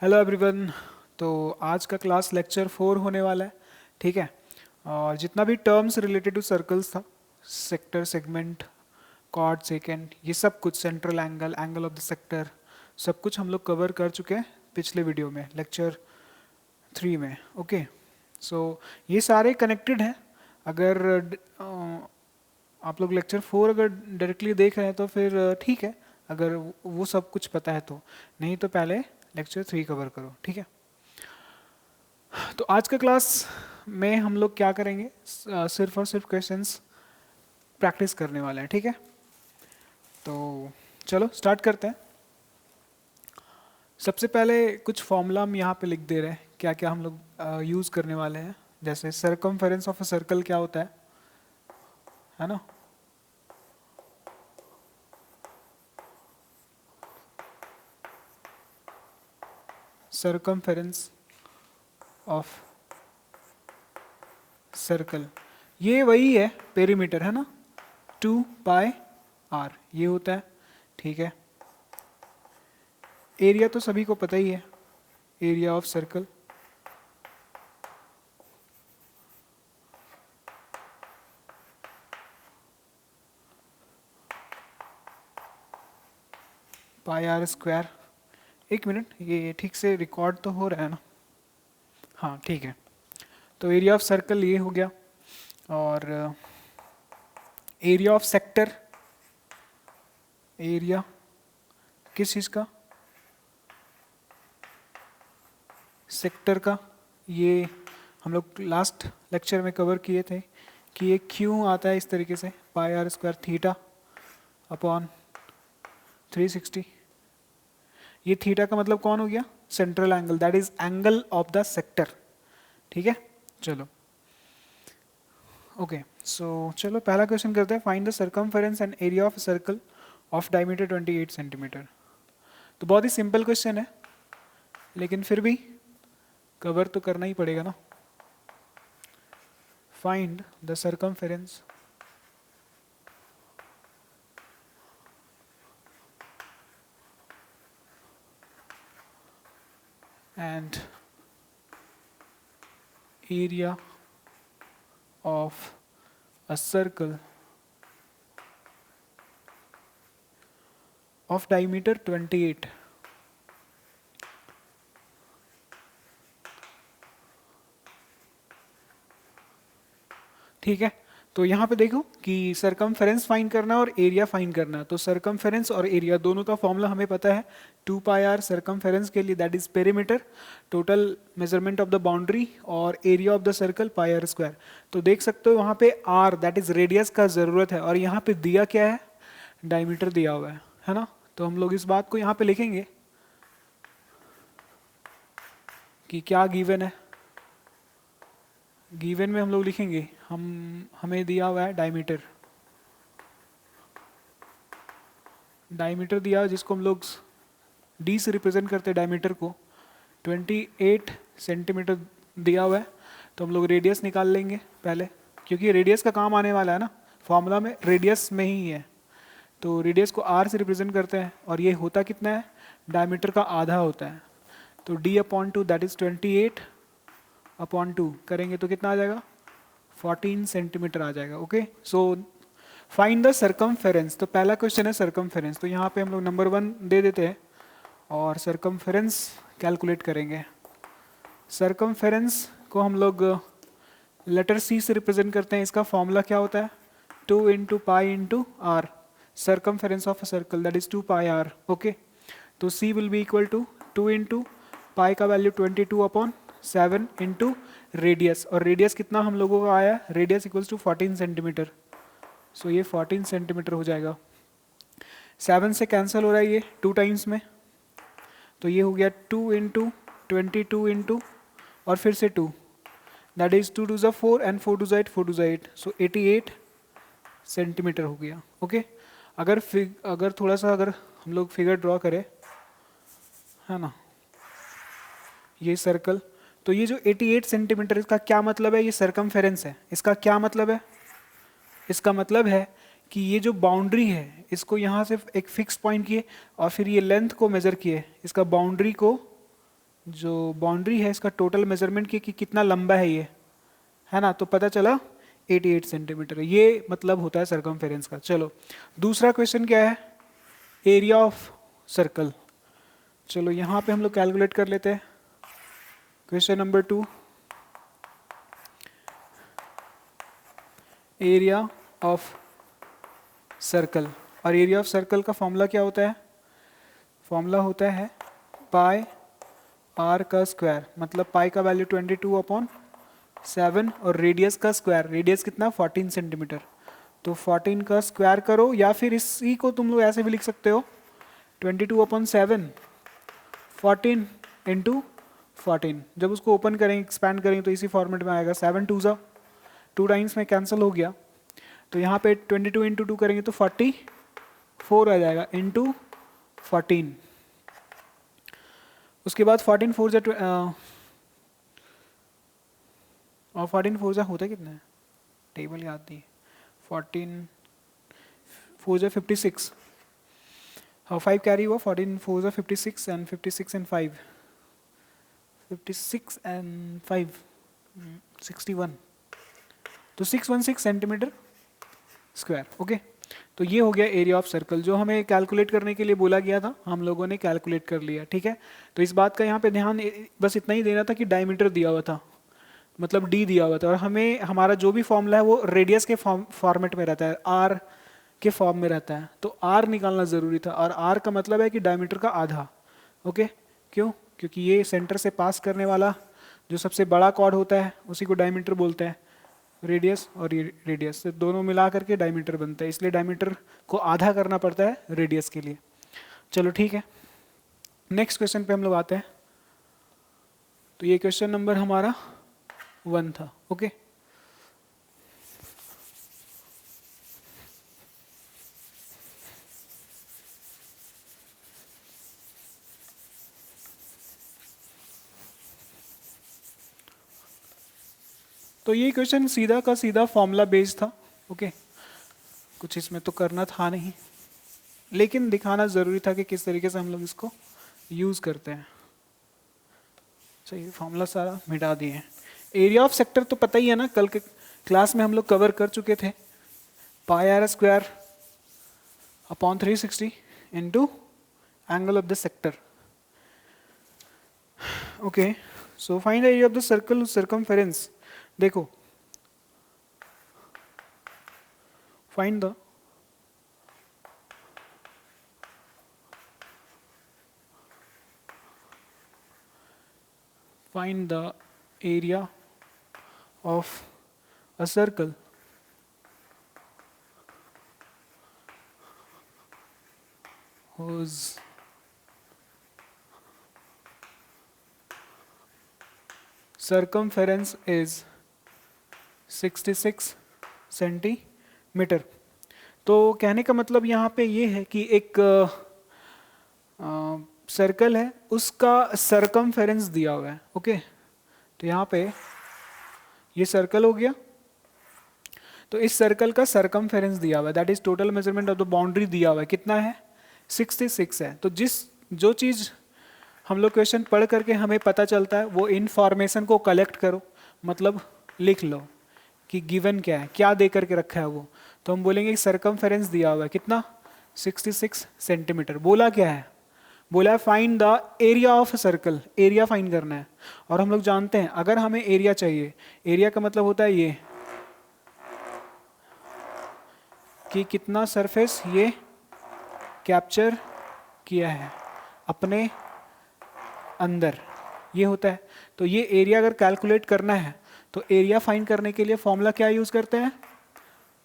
Hello everyone. तो आज का क्लास लेक्चर 4 होने वाला है। ठीक है। और जितना भी टर्म्स रिलेटेड टू सर्कल्स था, सेक्टर, सेगमेंट, कॉर्ड, सेकेंड, ये सब कुछ, central angle, angle of the sector, सब कुछ हम लोग कवर कर चुके हैं पिछले वीडियो में, लेक्चर 3 में। ओके। सो ये सारे कनेक्टेड हैं। अगर आप लोग लेक्चर 4 अगर डायरेक्टली देख रहे हैं तो फिर ठीक है, अगर वो सब कुछ पता है तो। नहीं तो पहले लेक्चर 3 कवर करो। ठीक है। तो आज का क्लास में हम लोग क्या करेंगे, सिर्फ और सिर्फ क्वेश्चंस प्रैक्टिस करने वाले हैं। ठीक है। तो चलो स्टार्ट करते हैं। सबसे पहले कुछ फॉर्मूला हम यहाँ पे लिख दे रहे हैं, क्या क्या हम लोग यूज़ करने वाले हैं। जैसे सरकमफेरेंस ऑफ अ सर्कल क्या होता है ना। सरकमफेरेंस ऑफ सर्कल, ये वही है पेरीमीटर, है ना। 2πr ये होता है। ठीक है। एरिया तो सभी को पता ही है, एरिया ऑफ सर्कल। πr²। एक मिनट, ये ठीक से रिकॉर्ड तो हो रहा है ना। हाँ ठीक है। तो एरिया ऑफ सर्कल ये हो गया। और एरिया ऑफ सेक्टर, एरिया किस चीज़ का, सेक्टर का। ये हम लोग लास्ट लेक्चर में कवर किए थे कि ये क्यों आता है इस तरीके से, πr² थीटा अपॉन 360। ये थीटा का मतलब कौन हो गया, central angle, that is angle of the sector. ठीक है। चलो ओके। सो चलो पहला क्वेश्चन करते हैं। Find the circumference and area of circle of diameter 28 centimetre. तो बहुत ही सिंपल क्वेश्चन है, लेकिन फिर भी कवर तो करना ही पड़ेगा ना। Find the circumference and area of a circle of diameter 28। ठीक है। तो यहाँ पे देखो कि सरकमफेरेंस फाइंड करना है और एरिया फाइंड करना है। तो सरकमफेरेंस और एरिया दोनों का फॉर्मूला हमें पता है। 2πr सरकमफेरेंस के लिए, that is perimeter, total measurement of the boundary, और area of the circle πr²। तो देख सकते हो वहाँ पे r दैट इज रेडियस का ज़रूरत है, और यहाँ पे दिया क्या है, डायमीटर दिया हुआ है ना। तो हम लोग इस बात को यहाँ पे लिखेंगे कि क्या गिवन है। गिवन में हम लोग लिखेंगे, हमें दिया हुआ है डायमीटर, डायमीटर दिया है जिसको हम लोग d से रिप्रेजेंट करते हैं डायमीटर को। 28 सेंटीमीटर दिया हुआ है। तो हम लोग रेडियस निकाल लेंगे पहले, क्योंकि रेडियस का काम आने वाला है ना, फॉर्मूला में रेडियस में ही है। तो रेडियस को r से रिप्रेजेंट करते हैं, और ये होता कितना है, डायमीटर का आधा होता है। तो d/2 दैट इज 28/2 करेंगे तो कितना आ जाएगा, 14 सेंटीमीटर आ जाएगा। Okay. So find the circumference. तो पहला क्वेश्चन है सरकमफेरेंस। तो यहाँ पे हम लोग नंबर 1 दे देते हैं और सरकमफेरेंस कैलकुलेट करेंगे। सरकमफेरेंस को हम लोग लेटर c से रिप्रेजेंट करते हैं। इसका फॉर्मूला क्या होता है, 2 × π × r, circumference of a circle that is 2πr। Okay. तो c will be equal to 2 × π का वैल्यू 22/7 × रेडियस, और रेडियस कितना हम लोगों का आया, रेडियस इक्वल्स टू 14 सेंटीमीटर। सो ये 14 सेंटीमीटर हो जाएगा। 7 से कैंसिल हो रहा है ये 2 टाइम्स में, तो ये हो गया 2 × 22 × और फिर से 2, that is 2 2 4 and 4 2 8, 4 2 8, so 88 centimetre हो गया। ओके। अगर थोड़ा सा अगर हम लोग फिगर ड्रॉ करें, है ना, ये सर्कल, तो ये जो 88 सेंटीमीटर, इसका क्या मतलब है, ये सरकमफेरेंस है। इसका क्या मतलब है, इसका मतलब है कि ये जो बाउंड्री है, इसको यहाँ से एक फिक्स पॉइंट किए और फिर ये लेंथ को मेजर किए, इसका बाउंड्री को जो बाउंड्री है इसका टोटल मेजरमेंट की कि कितना लंबा है ये, है ना, तो पता चला 88 सेंटीमीटर। ये मतलब होता है सर्कमफेरेंस का। चलो दूसरा क्वेश्चन क्या है, एरिया ऑफ सर्कल। चलो यहाँ पे हम लोग कैलकुलेट कर लेते हैं। Question number 2, area of circle. और एरिया ऑफ सर्कल का फॉर्मूला क्या होता है, फॉर्मूला होता है पाई आर का स्क्वायर, मतलब पाई का वैल्यू 22/7 और रेडियस का स्क्वायर, रेडियस कितना 14 सेंटीमीटर, तो 14 का स्क्वायर करो, या फिर इसी को तुम लोग ऐसे भी लिख सकते हो 22/7 14 इंटू 14। जब उसको ओपन करेंगे एक्सपैंड करेंगे तो इसी फॉर्मेट में आएगा, 7 2 ज़ा 2 टाइम्स में कैंसिल हो गया, तो यहाँ पे 22 इंटू 2 करेंगे तो 44 आ जाएगा इंटू 14। उसके बाद 14 4 जा और 14 4 जा होता है कितना है, टेबल याद नहीं, 14 4 जा 56, हाँ 5 कैरी हुआ, 14 4 जा 56 एंड 56 एंड 5 56 एंड 5 61, तो 616 सेंटीमीटर स्क्वायर। ओके, तो ये हो गया एरिया ऑफ सर्कल, जो हमें कैलकुलेट करने के लिए बोला गया था, हम लोगों ने कैलकुलेट कर लिया। ठीक है, तो इस बात का यहाँ पे ध्यान बस इतना ही देना था कि डायमीटर दिया हुआ था, मतलब डी दिया हुआ था, और हमें हमारा जो भी फॉर्मूला है वो रेडियस के फॉर्मेट में रहता है, आर के फॉर्म में रहता है, तो आर निकालना ज़रूरी था, और आर का मतलब है कि डायमीटर का आधा। ओके, क्यों, क्योंकि ये सेंटर से पास करने वाला जो सबसे बड़ा कॉर्ड होता है उसी को डायमीटर बोलते हैं, रेडियस और ये रेडियस से दोनों मिला करके डायमीटर बनता है, इसलिए डायमीटर को आधा करना पड़ता है रेडियस के लिए। चलो ठीक है, नेक्स्ट क्वेश्चन पे हम लोग आते हैं। तो ये क्वेश्चन नंबर हमारा 1 था। ओके, तो ये क्वेश्चन सीधा का सीधा फॉर्मूला बेस्ड था। ओके, कुछ इसमें तो करना था नहीं, लेकिन दिखाना ज़रूरी था कि किस तरीके से हम लोग इसको यूज़ करते हैं। चलिए फॉर्मूला सारा मिटा दिए हैं। एरिया ऑफ सेक्टर तो पता ही है ना, कल के क्लास में हम लोग कवर कर चुके थे, pi r square upon 360 into angle of the sector. Okay, so find the area of the circle circumference. देखो, find the area of a circle whose circumference is 66 centimetre. तो कहने का मतलब यहाँ पे ये है कि एक सर्कल है, उसका सरकमफेरेंस दिया हुआ है। ओके, तो यहाँ पे ये सर्कल हो गया, तो इस सर्कल का सरकमफेरेंस दिया हुआ है, that is total measurement of the boundary दिया हुआ है, कितना है 66 है। तो जो चीज़ हम लोग क्वेश्चन पढ़ करके हमें पता चलता है वो इन्फॉर्मेशन को कलेक्ट करो, मतलब लिख लो कि गिवन क्या है, क्या दे करके रखा है वो, तो हम बोलेंगे सरकमफेरेंस दिया हुआ है कितना 66 सेंटीमीटर। बोला क्या है, बोला है find the area of a circle, area find करना है। और हम लोग जानते हैं अगर हमें एरिया चाहिए, एरिया का मतलब होता है ये कि कितना सरफेस ये कैप्चर किया है अपने अंदर, ये होता है। तो ये एरिया अगर कैलकुलेट करना है तो एरिया फाइंड करने के लिए फॉर्मूला क्या यूज करते हैं,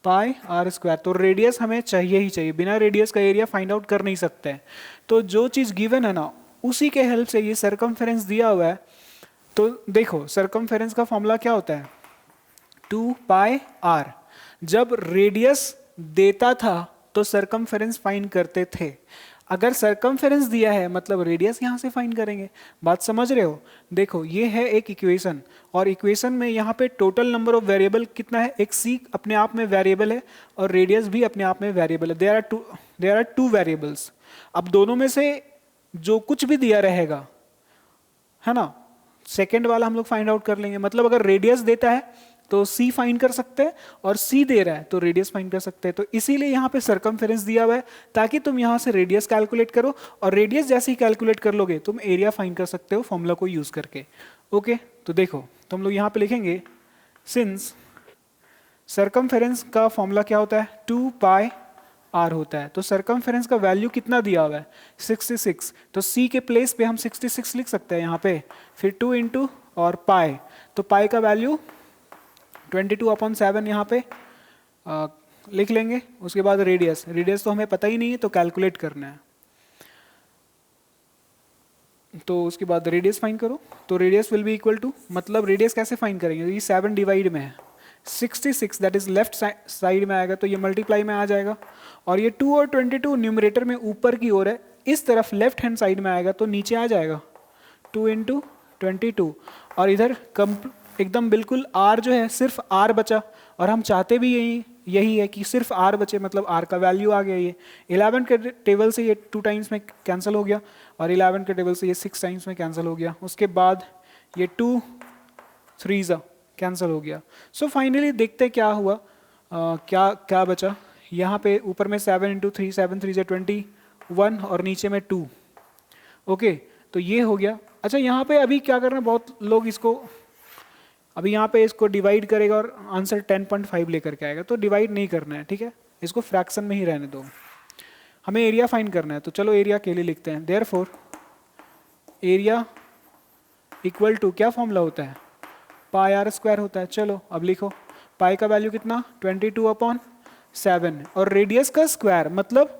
पाई आर स्क्वायर। तो रेडियस हमें चाहिए ही चाहिए, बिना रेडियस का एरिया फाइंड आउट कर नहीं सकते हैं। तो जो चीज़ गिवन है ना उसी के हेल्प से ये सरकमफेरेंस दिया हुआ है। तो देखो सरकमफेरेंस का फॉर्मूला क्या होता है 2 पाई आर। जब रेडियस देता था तो सरकमफेरेंस फाइंड करते थे, अगर सरकमफेरेंस दिया है मतलब रेडियस यहां से फाइंड करेंगे। बात समझ रहे हो, देखो ये है एक इक्वेशन, और इक्वेशन में यहाँ पे टोटल नंबर ऑफ वेरिएबल कितना है, एक सी अपने आप में वेरिएबल है और रेडियस भी अपने आप में वेरिएबल है, देयर आर टू वेरिएबल्स। अब दोनों में से जो कुछ भी दिया रहेगा है ना। सेकेंड वाला हम लोग फाइंड आउट कर लेंगे, मतलब अगर रेडियस देता है तो सी फाइंड कर सकते हैं, और सी दे रहा है तो रेडियस फाइंड कर सकते हैं। तो इसीलिए यहाँ पे सरकमफेरेंस दिया हुआ है ताकि तुम यहाँ से रेडियस कैलकुलेट करो, और रेडियस जैसे ही कैलकुलेट कर लोगे तुम एरिया फाइंड कर सकते हो फॉर्मूला को यूज करके। ओके, तो देखो तो हम लोग यहाँ पे लिखेंगे सिंस सरकमफेरेंस का फॉर्मूला क्या होता है, 2 पाई आर होता है। तो सरकमफेरेंस का वैल्यू कितना दिया हुआ है, 66। तो सी के प्लेस पे हम 66 लिख सकते हैं यहाँ पे, फिर 2 इंटू और पाई, तो पाई का वैल्यू 22/7 यहाँ पे लिख लेंगे। उसके बाद रेडियस, रेडियस तो हमें पता ही नहीं है तो कैलकुलेट करना है, तो उसके बाद रेडियस फाइंड करो। तो radius will be equal to, मतलब रेडियस कैसे फाइंड करेंगे, ये 7 डिवाइड में है, 66 दैट इज लेफ्ट साइड में आएगा तो ये मल्टीप्लाई में आ जाएगा, और ये 2 और 22 न्यूमरेटर में ऊपर की ओर है, इस तरफ लेफ्ट हैंड साइड में आएगा तो नीचे आ जाएगा 2 इंटू 22, और इधर एकदम बिल्कुल आर जो है सिर्फ आर बचा, और हम चाहते भी यही है कि सिर्फ आर बचे, मतलब आर का वैल्यू आ गया। ये 11 के टेबल से ये 2 टाइम्स में कैंसिल हो गया, और 11 के टेबल से ये 6 टाइम्स में कैंसिल हो गया, उसके बाद ये 2 3 कैंसिल हो गया। सो फाइनली देखते क्या हुआ, क्या क्या बचा यहाँ पे, ऊपर में 7 इंटू 3, 7 3 से 21, और नीचे में 2। ओके, तो ये हो गया। अच्छा यहाँ पे अभी क्या करना, बहुत लोग इसको अभी यहाँ पे इसको डिवाइड करेगा और आंसर 10.5 लेकर के आएगा, तो डिवाइड नहीं करना है, ठीक है, इसको फ्रैक्शन में ही रहने दो। हमें एरिया फाइंड करना है, तो चलो एरिया के लिए लिखते हैं, देयरफॉर एरिया इक्वल टू, क्या फॉर्मूला होता है, पाई आर स्क्वायर होता है। चलो अब लिखो, पाई का वैल्यू कितना 22/7, और रेडियस का स्क्वायर, मतलब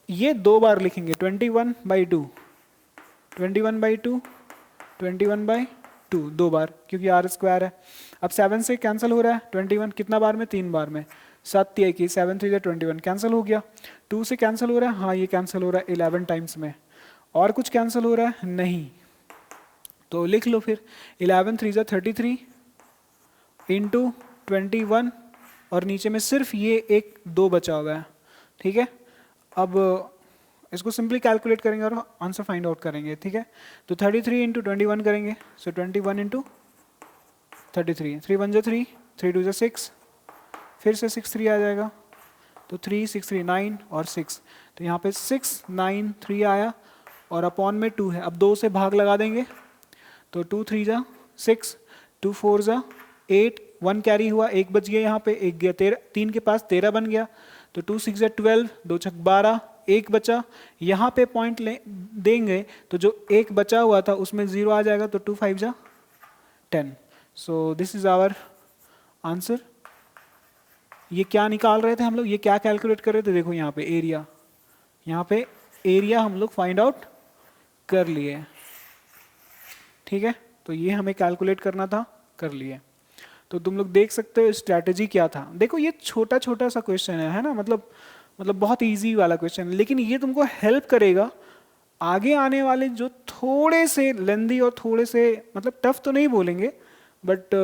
ये 2 बार लिखेंगे, 21/2, 21/2, 21/2, 2 बार, क्योंकि आर स्क्वायर है। अब 7 से कैंसिल हो रहा है, 21 कितना बार में, 3 बार में, 7 3 की 7 3 21 कैंसिल हो गया। 2 से कैंसिल हो रहा है, हाँ ये कैंसिल हो रहा है 11 टाइम्स में, और कुछ कैंसिल हो रहा है नहीं, तो लिख लो फिर 11 3 33 इंटू 21, और नीचे में सिर्फ ये 1 2 बचा हुआ है, ठीक है। अब इसको सिंपली कैलकुलेट करेंगे और आंसर फाइंड आउट करेंगे, ठीक है। तो 33 इंटू 21 करेंगे, सो 21 इंटू 33, 3 1 3, 3 2 6, फिर से 6 3 आ जाएगा, तो 3 6 3 9 और 6, तो यहाँ पे 6 9 3 आया, और अपॉन में 2 है। अब 2 से भाग लगा देंगे, तो 2 3 जा 6, 2 4 जा 8, 1 कैरी हुआ, 1 बच गया, यहाँ पे 1 गया, 13, 3 के पास 13 बन गया, तो 2 6 12, 2 6 12, 1 बचा, यहाँ पे पॉइंट देंगे तो जो 1 बचा हुआ था उसमें 0 आ जाएगा, तो 2 5 जा 10। So this is our answer. ये क्या निकाल रहे थे हम लोग, ये क्या कैलकुलेट कर रहे थे, देखो यहाँ पे एरिया, यहाँ पे एरिया हम लोग फाइंड आउट कर लिए, ठीक है। तो ये हमें कैलकुलेट करना था, कर लिए। तो तुम लोग देख सकते हो स्ट्रैटेजी क्या था। देखो ये छोटा छोटा सा क्वेश्चन है ना, मतलब बहुत इजी वाला क्वेश्चन है, लेकिन ये तुमको हेल्प करेगा आगे आने वाले जो थोड़े से लेंदी और थोड़े से, मतलब टफ तो नहीं बोलेंगे, बट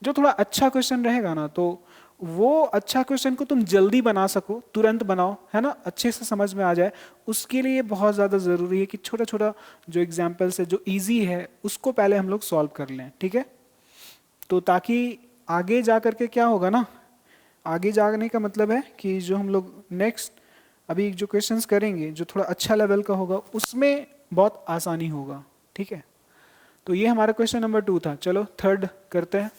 जो थोड़ा अच्छा क्वेश्चन रहेगा ना, तो वो अच्छा क्वेश्चन को तुम जल्दी बना सको, तुरंत बनाओ, है ना, अच्छे से समझ में आ जाए, उसके लिए बहुत ज़्यादा ज़रूरी है कि छोटा छोटा जो एग्जाम्पल्स है, जो इजी है, उसको पहले हम लोग सॉल्व कर लें, ठीक है। तो ताकि आगे जा करके क्या होगा ना, आगे जाने का मतलब है कि जो हम लोग नेक्स्ट अभी जो क्वेश्चंस करेंगे जो थोड़ा अच्छा लेवल का होगा उसमें बहुत आसानी होगा, ठीक है। तो ये हमारा क्वेश्चन नंबर 2 था। चलो थर्ड करते हैं।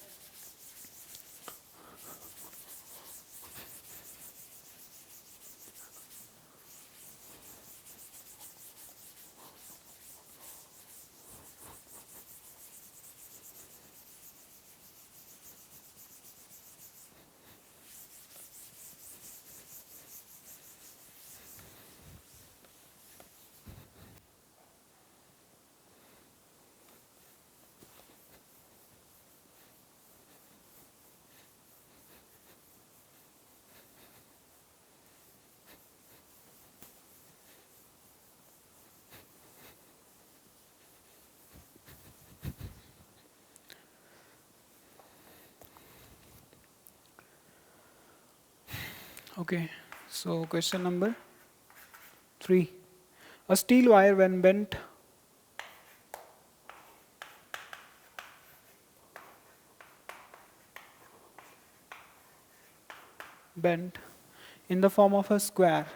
Okay, so question number 3. A steel wire when bent bent in the form of a square.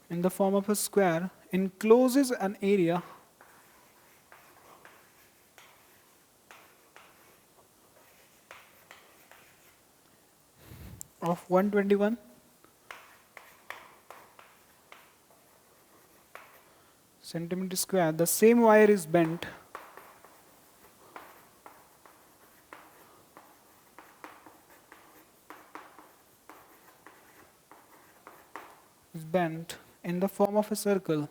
In the form of a square encloses an area of 121 centimeter square. The same wire is bent in the form of a circle.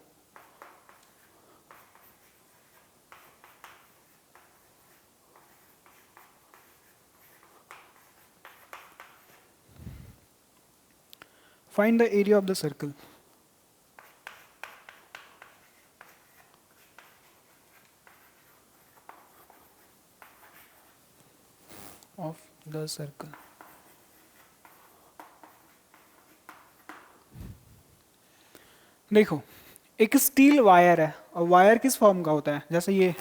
Find the area of the circle. Of the circle. देखो, एक steel wire है और wire किस form का होता है? जैसे ये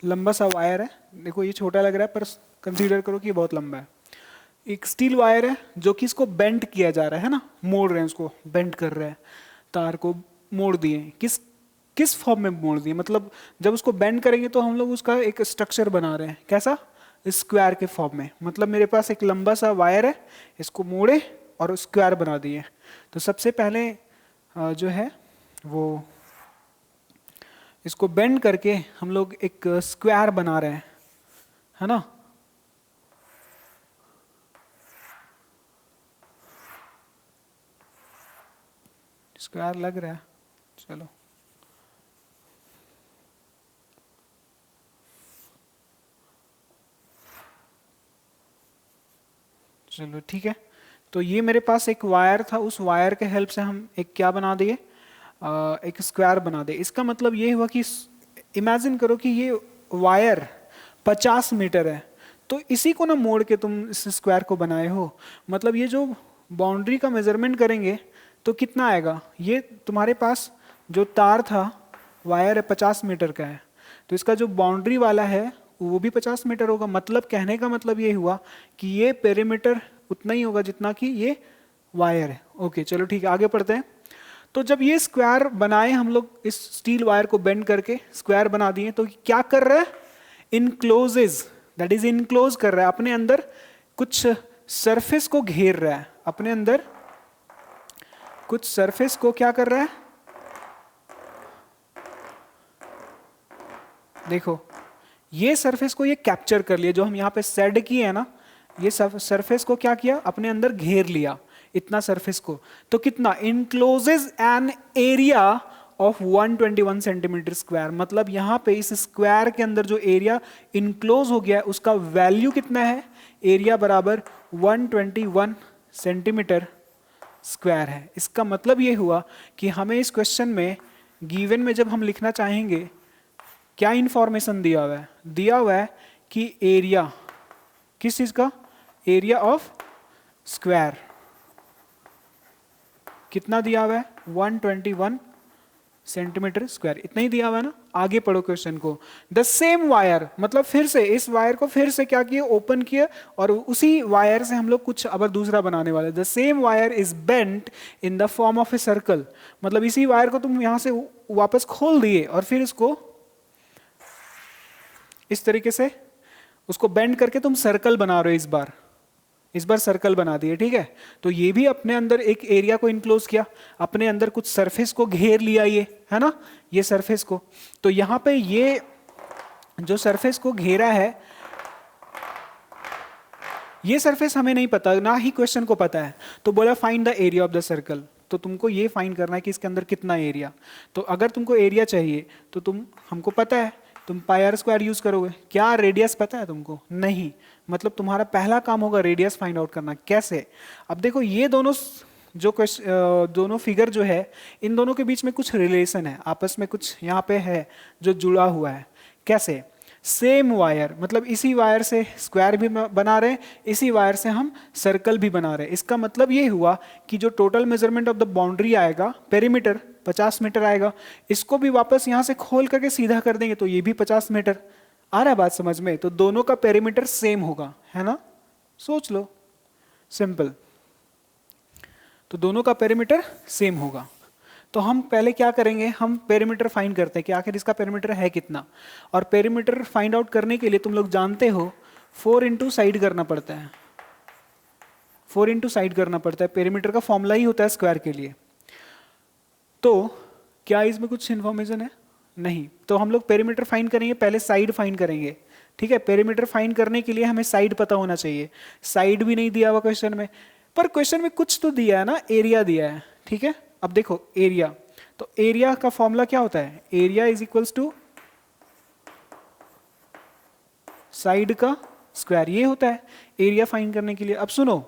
लंबा सा वायर है, देखो ये छोटा लग रहा है पर कंसीडर करो कि ये बहुत लंबा है। एक स्टील वायर है जो कि इसको बेंड किया जा रहा है ना, मोड़ रहे हैं उसको, बेंड कर रहे हैं, तार को मोड़ दिए। किस फॉर्म में मोड़ दिए? मतलब जब उसको बेंड करेंगे तो हम लोग उसका एक स्ट्रक्चर बना रहे हैं। कैसा? स्क्वायर के फॉर्म में। मतलब मेरे पास एक लंबा सा वायर है, इसको मोड़े और स्क्वायर बना दिए। तो सबसे पहले जो है वो इसको बेंड करके हम लोग एक स्क्वायर बना रहे हैं, है ना। स्क्वायर लग रहा है, चलो चलो ठीक है। तो ये मेरे पास एक वायर था, उस वायर के हेल्प से हम एक क्या बना दिए, एक स्क्वायर बना दे। इसका मतलब ये हुआ कि इमेजिन करो कि ये वायर 50 मीटर है, तो इसी को ना मोड़ के तुम इस स्क्वायर को बनाए हो। मतलब ये जो बाउंड्री का मेजरमेंट करेंगे तो कितना आएगा? ये तुम्हारे पास जो तार था, वायर है 50 मीटर का है, तो इसका जो बाउंड्री वाला है वो भी 50 मीटर होगा। मतलब कहने का मतलब ये हुआ कि ये पेरीमीटर उतना ही होगा जितना कि ये वायर है। ओके चलो ठीक है, आगे पढ़ते हैं। तो जब ये स्क्वायर बनाए हम लोग, इस स्टील वायर को बेंड करके स्क्वायर बना दिए, तो क्या कर रहा है? इनक्लोजेज, दैट इज इनक्लोज कर रहा है, अपने अंदर कुछ सरफेस को घेर रहा है। अपने अंदर कुछ सरफेस को क्या कर रहा है? देखो ये सरफेस को ये कैप्चर कर लिया, जो हम यहाँ पे सेड किए है ना, ये सरफेस को क्या किया? अपने अंदर घेर लिया, इतना सरफेस को। तो कितना? Encloses an area of 121 centimetre square. मतलब यहाँ पे इस स्क्वायर के अंदर जो एरिया इनक्लोज हो गया उसका वैल्यू कितना है? एरिया बराबर 121 सेंटीमीटर स्क्वायर है। इसका मतलब ये हुआ कि हमें इस क्वेश्चन में गिवन में जब हम लिखना चाहेंगे, क्या इंफॉर्मेशन दिया हुआ है? दिया हुआ है कि एरिया, किस चीज का? एरिया ऑफ स्क्वायर कितना दिया हुआ है? 121 सेंटीमीटर स्क्वायर, इतना ही दिया हुआ है ना। आगे पढ़ो क्वेश्चन को। द सेम वायर, मतलब फिर से इस वायर को फिर से क्या किया? ओपन किया, और उसी वायर से हम लोग कुछ अब दूसरा बनाने वाले। The same wire is bent in the form of a circle. मतलब इसी वायर को तुम यहां से वापस खोल दिए और फिर इसको इस तरीके से उसको बेंड करके तुम सर्कल बना रहे हो। इस बार सर्कल बना दिए, ठीक है। तो ये भी अपने अंदर एक एरिया को इनक्लोज किया, अपने अंदर कुछ सरफेस को घेर लिया, ये है ना, ये सरफेस को। तो यहां पे ये जो सरफेस को घेरा है, ये सरफेस हमें नहीं पता, ना ही क्वेश्चन को पता है। तो बोला find the area of the circle. तो तुमको ये फाइंड करना है कि इसके अंदर कितना एरिया। तो अगर तुमको एरिया चाहिए तो तुम, हमको पता है, तुम पाई आर स्क्वायर यूज करोगे। क्या रेडियस पता है तुमको? नहीं। मतलब तुम्हारा पहला काम होगा रेडियस फाइंड आउट करना। कैसे? अब देखो ये दोनों जो दोनों फिगर जो है, इन दोनों के बीच में कुछ रिलेशन है, आपस में कुछ यहाँ पे है जो जुड़ा हुआ है। कैसे? सेम वायर, मतलब इसी वायर से स्क्वायर भी बना रहे हैं, इसी वायर से हम सर्कल भी बना रहे हैं। इसका मतलब ये हुआ कि जो total measurement of the boundary आएगा, पेरीमीटर 50 मीटर आएगा। इसको भी वापस यहाँ से खोल करके सीधा कर देंगे तो ये भी 50 मीटर। आ रहा है बात समझ में? तो दोनों का पेरीमीटर सेम होगा, है ना? सोच लो, सिंपल। तो दोनों का पेरीमीटर सेम होगा। तो हम पहले क्या करेंगे, हम पेरीमीटर फाइंड करते हैं कि आखिर इसका पेरीमीटर है कितना। और पेरीमीटर फाइंड आउट करने के लिए तुम लोग जानते हो 4 इंटू साइड करना पड़ता है। 4 इंटू साइड करना पड़ता है। पेरीमीटर का फॉर्मूला ही होता है स्क्वायर के लिए। तो क्या इसमें कुछ इन्फॉर्मेशन है? नहीं। तो हम लोग पेरीमीटर फाइंड करेंगे, पहले साइड फाइंड करेंगे। ठीक है, पेरीमीटर फाइंड करने के लिए हमें साइड पता होना चाहिए। साइड भी नहीं दिया हुआ क्वेश्चन में, पर क्वेश्चन में कुछ तो दिया है ना, एरिया दिया है। ठीक है, अब देखो एरिया, तो एरिया का फॉर्मूला क्या होता है? Area is equals to side का स्क्वायर, ये होता है एरिया फाइंड करने के लिए। अब सुनो,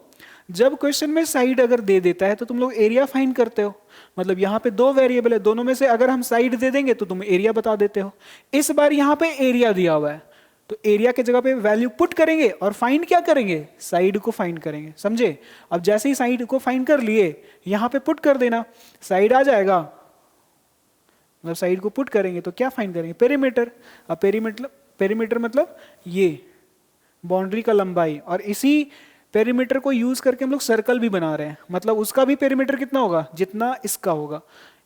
जब क्वेश्चन में साइड अगर दे देता है तो तुम लोग एरिया फाइंड करते हो। मतलब यहाँ पे दो वेरिएबल है, दोनों में से अगर हम साइड दे देंगे तो तुम एरिया बता देते हो। इस बार यहाँ पे एरिया दिया हुआ है तो एरिया के जगह पे वैल्यू पुट करेंगे और फाइंड क्या करेंगे? साइड को फाइंड करेंगे, समझे? अब जैसे ही साइड को फाइंड कर लिए, यहाँ पे पुट कर देना, साइड आ जाएगा। मतलब साइड को पुट करेंगे तो क्या फाइंड करेंगे? पेरीमीटर। अब पेरीमीटर मतलब ये बाउंड्री का लंबाई, और इसी पेरीमीटर को यूज करके हम लोग सर्कल भी बना रहे हैं। मतलब उसका भी पेरीमीटर कितना होगा? जितना इसका होगा।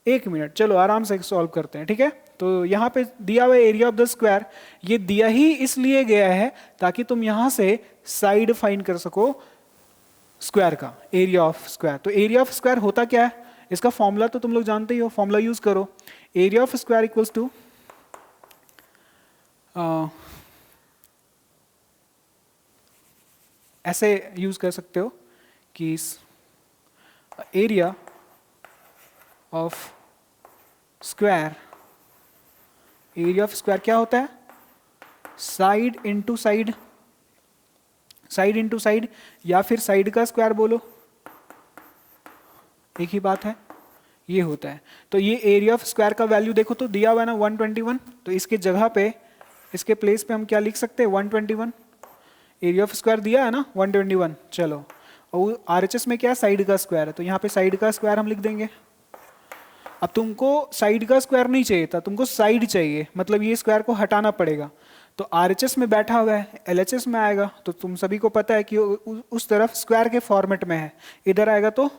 1 मिनट, चलो आराम से सॉल्व करते हैं। ठीक है, तो यहाँ पे दिया हुआ एरिया ऑफ द स्क्वायर, ये दिया ही इसलिए गया है ताकि तुम यहाँ से साइड फाइंड कर सको स्क्वायर का, एरिया ऑफ स्क्वायर। तो एरिया ऑफ स्क्वायर होता क्या है? इसका फॉर्मूला तो तुम लोग जानते ही हो, फॉर्मूला यूज करो। Area of square equals to ऐसे यूज कर सकते हो कि area of square, area of square क्या होता है? Side into side, side into side, या फिर साइड का स्क्वायर बोलो, एक ही बात है, ये होता है। तो ये एरिया ऑफ स्क्वायर का वैल्यू देखो तो दिया हुआ है ना 121, तो इसके जगह पे, इसके प्लेस पे हम क्या लिख सकते हैं? 121। एरिया ऑफ स्क्वायर दिया है ना 121। चलो, और आरएचएस में क्या है? साइड का स्क्वायर है, तो यहाँ पे साइड का स्क्वायर हम लिख देंगे। अब तुमको साइड का स्क्वायर नहीं चाहिए था, तुमको साइड चाहिए, मतलब ये स्क्वायर को हटाना पड़ेगा। तो आरएचएस में बैठा हुआ है, एलएचएस में आएगा, तो तुम सभी को पता है कि उस तरफ स्क्वायर के फॉर्मेट में है, इधर आएगा तो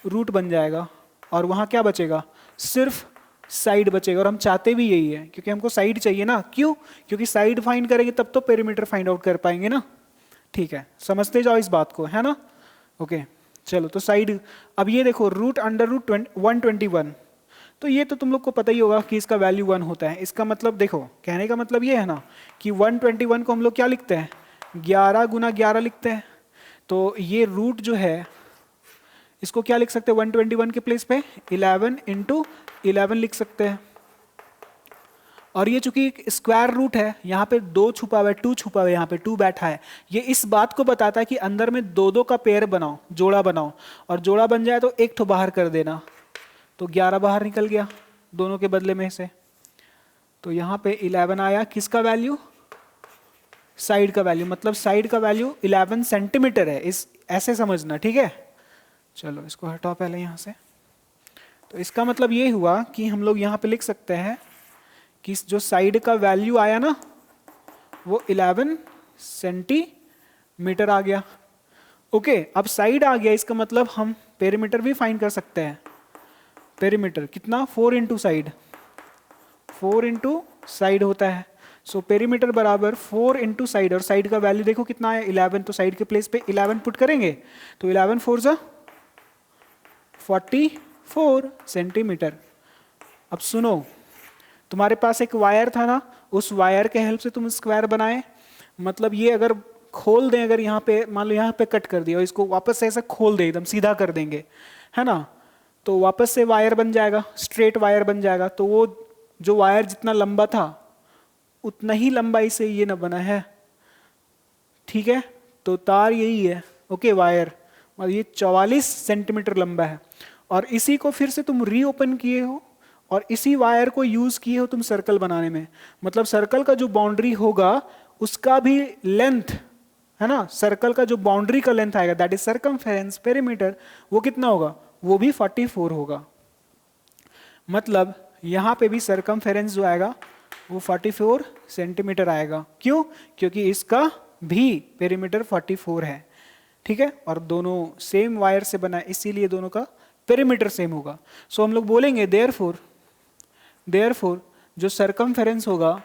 रूट बन जाएगा, और वहाँ क्या बचेगा? सिर्फ साइड बचेगा। और हम चाहते भी यही है, क्योंकि हमको साइड चाहिए ना। क्यों? क्योंकि साइड फाइंड करेंगे तब तो पेरीमीटर फाइंड आउट कर पाएंगे ना। ठीक है, समझते जाओ इस बात को, है ना? ओके, चलो, तो साइड, अब ये देखो रूट अंडर रूट 121, तो ये तो तुम लोग को पता ही होगा कि इसका वैल्यू 1 होता है। इसका मतलब देखो, कहने का मतलब ये है ना कि 121 को हम लोग क्या लिखते हैं? 11 गुना 11 लिखते हैं। तो ये रूट जो है इसको क्या लिख सकते हैं? 121 के प्लेस पे 11 इंटू 11 लिख सकते हैं। और ये चूंकि स्क्वायर रूट है, यहाँ पे 2 छुपा हुआ है, 2 छुपा हुआ है, यहाँ पे 2 बैठा है, ये इस बात को बताता है कि अंदर में 2-2 का पेयर बनाओ, जोड़ा बनाओ, और जोड़ा बन जाए तो एक तो बाहर कर देना। तो 11 बाहर निकल गया दोनों के बदले में से, तो यहाँ पे 11 आया। किसका वैल्यू? साइड का वैल्यू, मतलब साइड का वैल्यू 11 सेंटीमीटर है, इस ऐसे समझना। ठीक है, चलो इसको हटाओ पहले यहाँ से। तो इसका मतलब ये हुआ कि हम लोग यहाँ पे लिख सकते हैं कि जो साइड का वैल्यू आया ना वो 11 सेंटीमीटर आ गया। ओके, अब साइड आ गया, इसका मतलब हम पेरीमीटर भी फाइंड कर सकते हैं। पेरीमीटर कितना? 4 इंटू साइड, 4 इंटू साइड होता है। सो पेरीमीटर बराबर 4 इंटू साइड, और साइड का वैल्यू देखो कितना आया? 11। तो साइड के प्लेस पे 11 पुट करेंगे तो 11 4 जा 44 सेंटीमीटर। अब सुनो, तुम्हारे पास एक वायर था ना, उस वायर के हेल्प से तुम स्क्वायर बनाए। मतलब ये अगर खोल दें, अगर यहाँ पे मान लो यहाँ पे कट कर दिया और इसको वापस से ऐसा खोल दे, एकदम सीधा कर देंगे, है ना, तो वापस से वायर बन जाएगा, स्ट्रेट वायर बन जाएगा। तो वो जो वायर जितना लंबा था उतना ही लंबाई से ये न बना है। ठीक है, तो तार यही है। ओके, वायर और ये 44 सेंटीमीटर लंबा है, और इसी को फिर से तुम रीओपन किए हो और इसी वायर को यूज किए हो तुम सर्कल बनाने में। मतलब सर्कल का जो बाउंड्री होगा उसका भी लेंथ, है ना, सर्कल का जो बाउंड्री का लेंथ आएगा, दैट इज सर्कमफेरेंस पेरीमीटर, वो कितना होगा? वो भी 44 होगा। मतलब यहाँ पे भी सरकमफेरेंस जो आएगा वो 44 सेंटीमीटर आएगा। क्यों? क्योंकि इसका भी पेरीमीटर 44 है, ठीक है, और दोनों सेम वायर से बना है इसीलिए दोनों का पेरीमीटर सेम होगा। सो हम लोग बोलेंगे देयरफॉर जो सरकमफेरेंस होगा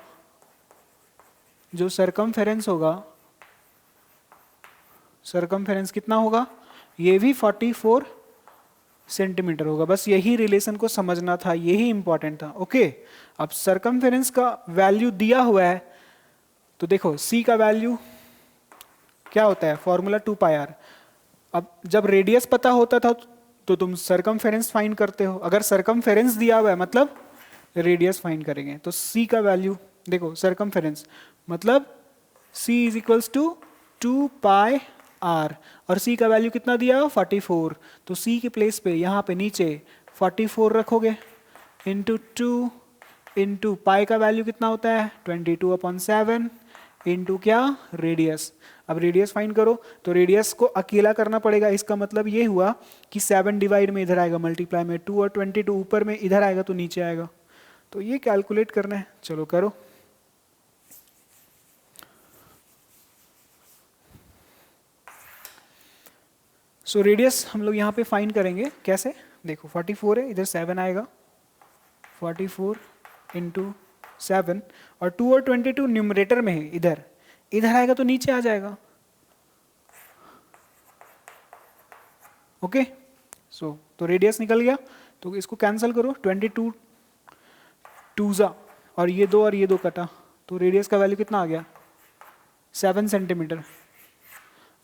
सरकमफेरेंस कितना होगा, ये भी 44 सेंटीमीटर होगा। बस यही रिलेशन को समझना था, यही इंपॉर्टेंट था। ओके, अब सरकमफेरेंस का वैल्यू दिया हुआ है तो देखो सी का वैल्यू क्या होता है, फॉर्मूला 2πr। अब जब रेडियस पता होता था तो तुम सरकमफेरेंस फाइंड करते हो, अगर सरकमफेरेंस दिया हुआ है मतलब रेडियस फाइंड करेंगे। तो सी का वैल्यू देखो, सरकमफेरेंस मतलब सी इज इक्वल्स टू 2πr, और सी का वैल्यू कितना दिया, 44। तो सी के प्लेस पे यहाँ पे नीचे 44 रखोगे इंटू 2 इंटू पाई का वैल्यू कितना होता है 22/7 इंटू क्या, रेडियस। अब रेडियस फाइंड करो तो रेडियस को अकेला करना पड़ेगा, इसका मतलब ये हुआ कि 7 डिवाइड में इधर आएगा मल्टीप्लाई में 2 और 22 ऊपर में इधर आएगा तो नीचे आएगा। तो ये कैलकुलेट करना है, चलो करो। सो रेडियस हम लोग यहाँ पे फाइंड करेंगे कैसे, देखो 44 है, इधर 7 आएगा, 44 इंटू 7, और 2 और 22 न्यूमरेटर में है, इधर इधर आएगा तो नीचे आ जाएगा। ओके, सो तो रेडियस निकल गया, तो इसको कैंसिल करो, 22 2 और ये 2 कटा, तो रेडियस का वैल्यू कितना आ गया, 7 सेंटीमीटर।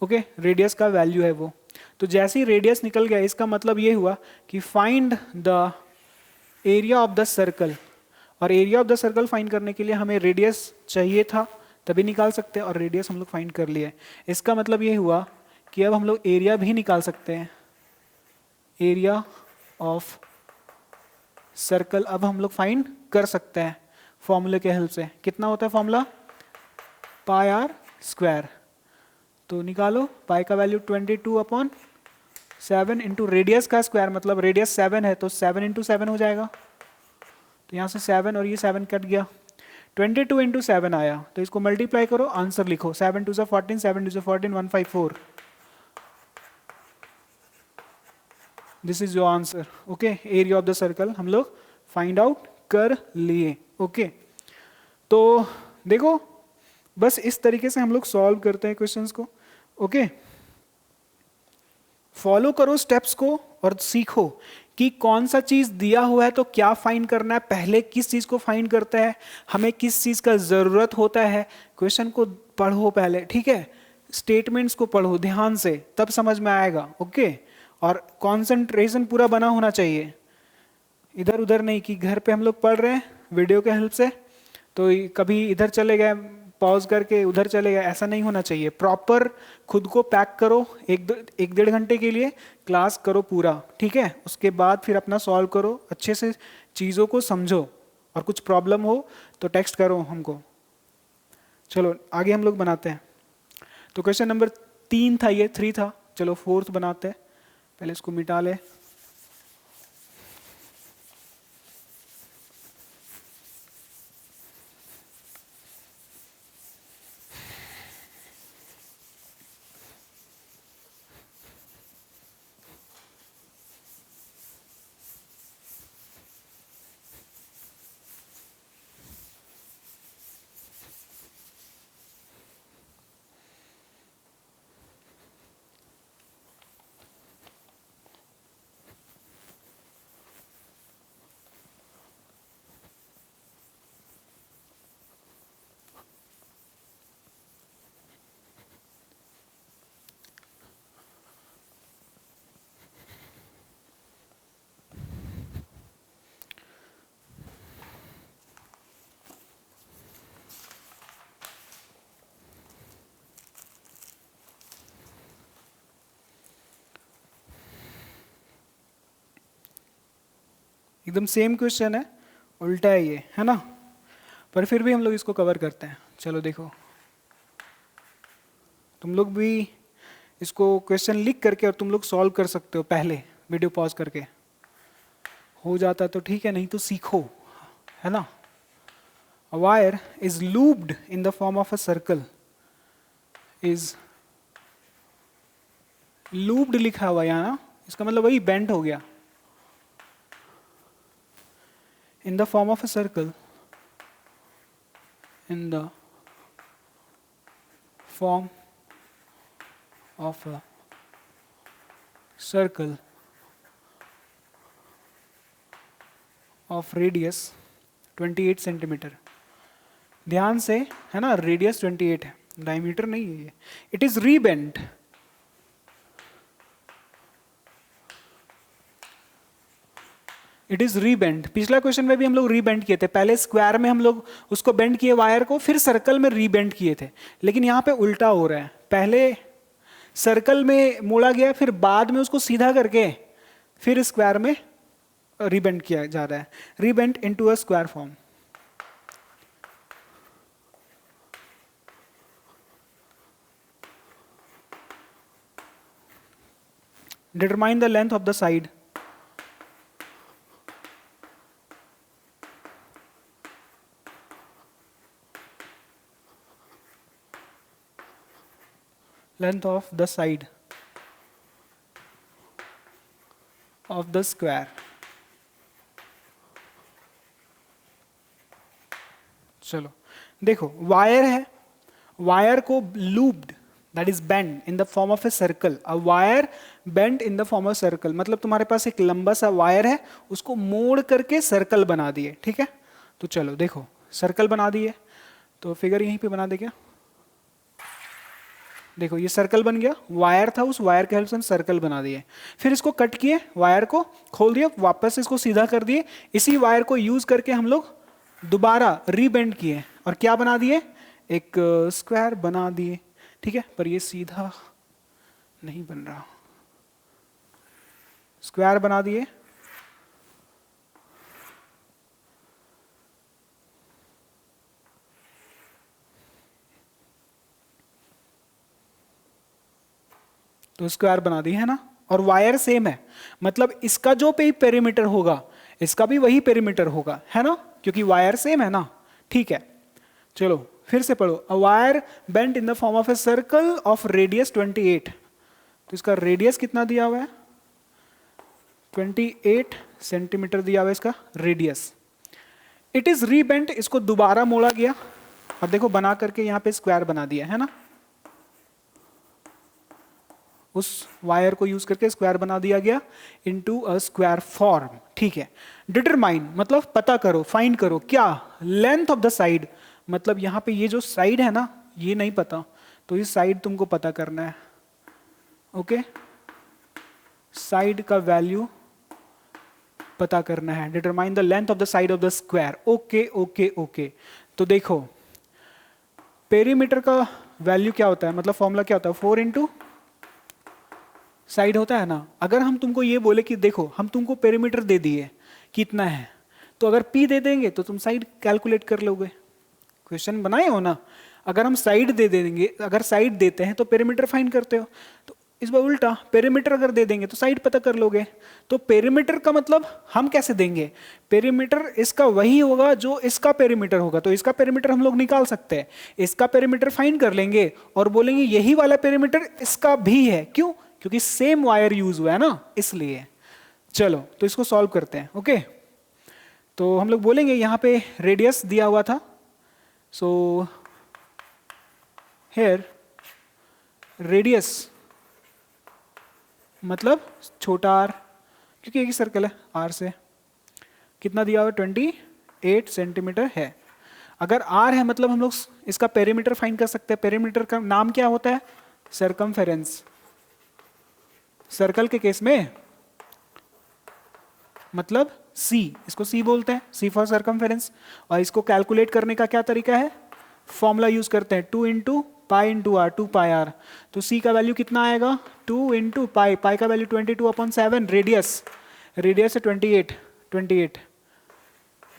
ओके, रेडियस का वैल्यू है वो। तो जैसे ही रेडियस निकल गया इसका मतलब ये हुआ कि find the area of the circle, और area of the circle find करने के लिए हमें रेडियस चाहिए था तभी निकाल सकते हैं, और रेडियस हम लोग फाइंड कर लिए। इसका मतलब ये हुआ कि अब हम लोग एरिया भी निकाल सकते हैं, एरिया ऑफ सर्कल अब हम लोग फाइंड कर सकते हैं फॉर्मूले के हेल्प से। कितना होता है फॉर्मूला, πr²। तो निकालो, पाई का वैल्यू 22/7 इंटू रेडियस का स्क्वायर, मतलब रेडियस 7 है तो 7 इंटू 7 हो जाएगा, तो यहाँ से 7 और ये 7 कट गया, 22 इंटू 7 आया, तो इसको मल्टीप्लाई करो, आंसर लिखो, 7 2 14, 7 2 14, 154। This is your answer. Okay, area of the circle हम लोग फाइंड आउट कर लिए। ओके, तो देखो बस इस तरीके से हम लोग सॉल्व करते हैं क्वेश्चंस को। ओके, फॉलो करो स्टेप्स को और सीखो कि कौन सा चीज दिया हुआ है तो क्या फाइंड करना है, पहले किस चीज को फाइंड करता है, हमें किस चीज का जरूरत होता है। क्वेश्चन को पढ़ो पहले, ठीक है, स्टेटमेंट्स को पढ़ो ध्यान से, तब समझ में आएगा। ओके, और कंसंट्रेशन पूरा बना होना चाहिए, इधर उधर नहीं कि घर पे हम लोग पढ़ रहे हैं वीडियो के हेल्प से तो कभी इधर चले गए पॉज करके उधर चले गए, ऐसा नहीं होना चाहिए। प्रॉपर खुद को पैक करो, एक डेढ़ घंटे के लिए क्लास करो पूरा, ठीक है, उसके बाद फिर अपना सॉल्व करो, अच्छे से चीज़ों को समझो, और कुछ प्रॉब्लम हो तो टेक्स्ट करो हमको। चलो आगे हम लोग बनाते हैं। तो क्वेश्चन नंबर 3 था, ये 3 था, चलो 4th बनाते हैं, पहले इसको मिटा ले। एकदम सेम क्वेश्चन है, उल्टा है ये, है ना, पर फिर भी हम लोग इसको कवर करते हैं। चलो देखो, तुम लोग भी इसको क्वेश्चन लिख करके और तुम लोग सॉल्व कर सकते हो पहले वीडियो पॉज करके, हो जाता तो ठीक है, नहीं तो सीखो, है ना। A wire is looped in the form of a circle, is looped लिखा हुआ यहाँ ना, इसका मतलब वही बेंट हो गया, in the form of a circle, in the form of a circle of radius 28 centimetre. ध्यान से, है ना, रेडियस 28 है, डायमीटर नहीं है ये। It is rebent, it is rebent. पिछला क्वेश्चन में भी हम लोग रीबेंड किए थे, पहले स्क्वायर में हम लोग उसको बेंड किए वायर को, फिर सर्कल में रीबेंड किए थे। लेकिन यहाँ पे उल्टा हो रहा है, पहले सर्कल में मोड़ा गया, फिर बाद में उसको सीधा करके फिर स्क्वायर में रीबेंड किया जा रहा है, rebend into a square form. Determine the length of the side. Length of the side of the square. चलो देखो, वायर है, वायर को looped, that is bend in the form of a circle. A wire bend in the form of circle, मतलब तुम्हारे पास एक लंबा सा wire है, उसको मोड़ करके सर्कल बना दिए, ठीक है। तो चलो देखो, सर्कल बना दिए, तो फिगर यहीं पे बना दे क्या, देखो ये सर्कल बन गया, वायर था, उस वायर के हेल्प से सर्कल बना दिए, फिर इसको कट किए, वायर को खोल दिया, वापस इसको सीधा कर दिए, इसी वायर को यूज करके हम लोग दोबारा रीबेंड किए और क्या बना दिए, एक स्क्वायर बना दिए, ठीक है। पर ये सीधा नहीं बन रहा, स्क्वायर बना दिए, तो स्क्वायर बना दी है ना, और वायर सेम है, मतलब इसका जो भी पेरीमीटर होगा इसका भी वही पेरीमीटर होगा, है ना, क्योंकि वायर सेम है ना, ठीक है। चलो फिर से पढ़ो, a wire bent in the form of a circle of radius 28, तो इसका रेडियस कितना दिया हुआ है, 28 सेंटीमीटर दिया हुआ है इसका रेडियस। इट इज रीबेंट, इसको दोबारा मोड़ा गया और देखो बना करके यहाँ पे स्क्वायर बना दिया है ना, उस वायर को यूज करके स्क्वायर बना दिया गया इनटू अ स्क्वायर फॉर्म, ठीक है। डिटरमाइन मतलब पता करो, फाइंड करो, क्या, लेंथ ऑफ द साइड, मतलब यहां पे ये जो साइड है ना, ये नहीं पता, तो इस साइड तुमको पता करना है, ओके, साइड का वैल्यू पता करना है। Determine the length of the side of the square, okay okay okay. तो देखो पेरीमीटर का वैल्यू क्या होता है, मतलब फॉर्मूला क्या होता है, 4 इंटू साइड होता है ना। अगर हम तुमको ये बोले कि देखो हम तुमको पेरीमीटर दे दिए कितना है, तो अगर पी दे देंगे तो तुम साइड कैलकुलेट कर लोगे, क्वेश्चन बनाए हो ना। अगर हम साइड दे देंगे, अगर साइड देते हैं तो पेरीमीटर फाइंड करते हो, तो इस बार उल्टा, पेरीमीटर अगर दे देंगे तो साइड पता कर लोगे। तो पेरीमीटर का मतलब हम कैसे देंगे, पेरीमीटर इसका वही होगा जो इसका पेरीमीटर होगा, तो इसका पेरीमीटर हम लोग निकाल सकते हैं, इसका पेरीमीटर फाइंड कर लेंगे और बोलेंगे यही वाला पेरीमीटर इसका भी है, क्यों, क्योंकि सेम वायर यूज हुआ है ना, इसलिए। चलो तो इसको सॉल्व करते हैं, ओके। तो हम लोग बोलेंगे यहाँ पे रेडियस दिया हुआ था, सो हेयर रेडियस मतलब छोटा आर, क्योंकि एक ही सर्कल है, आर से कितना दिया हुआ, 28 सेंटीमीटर है। अगर आर है मतलब हम लोग इसका पेरीमीटर फाइंड कर सकते हैं। पेरीमीटर का नाम क्या होता है, सर्कमफेरेंस। सर्कल के केस में मतलब सी, इसको सी बोलते हैं, सी फॉर सर्कमफेरेंस। और इसको कैलकुलेट करने का क्या तरीका है, फॉर्मूला यूज करते हैं, 2 into pi into R, 2 pi R. तो सी का वैल्यू कितना आएगा, 2 इंटू पाई, पाई का वैल्यू 22/7, रेडियस, रेडियस है 28,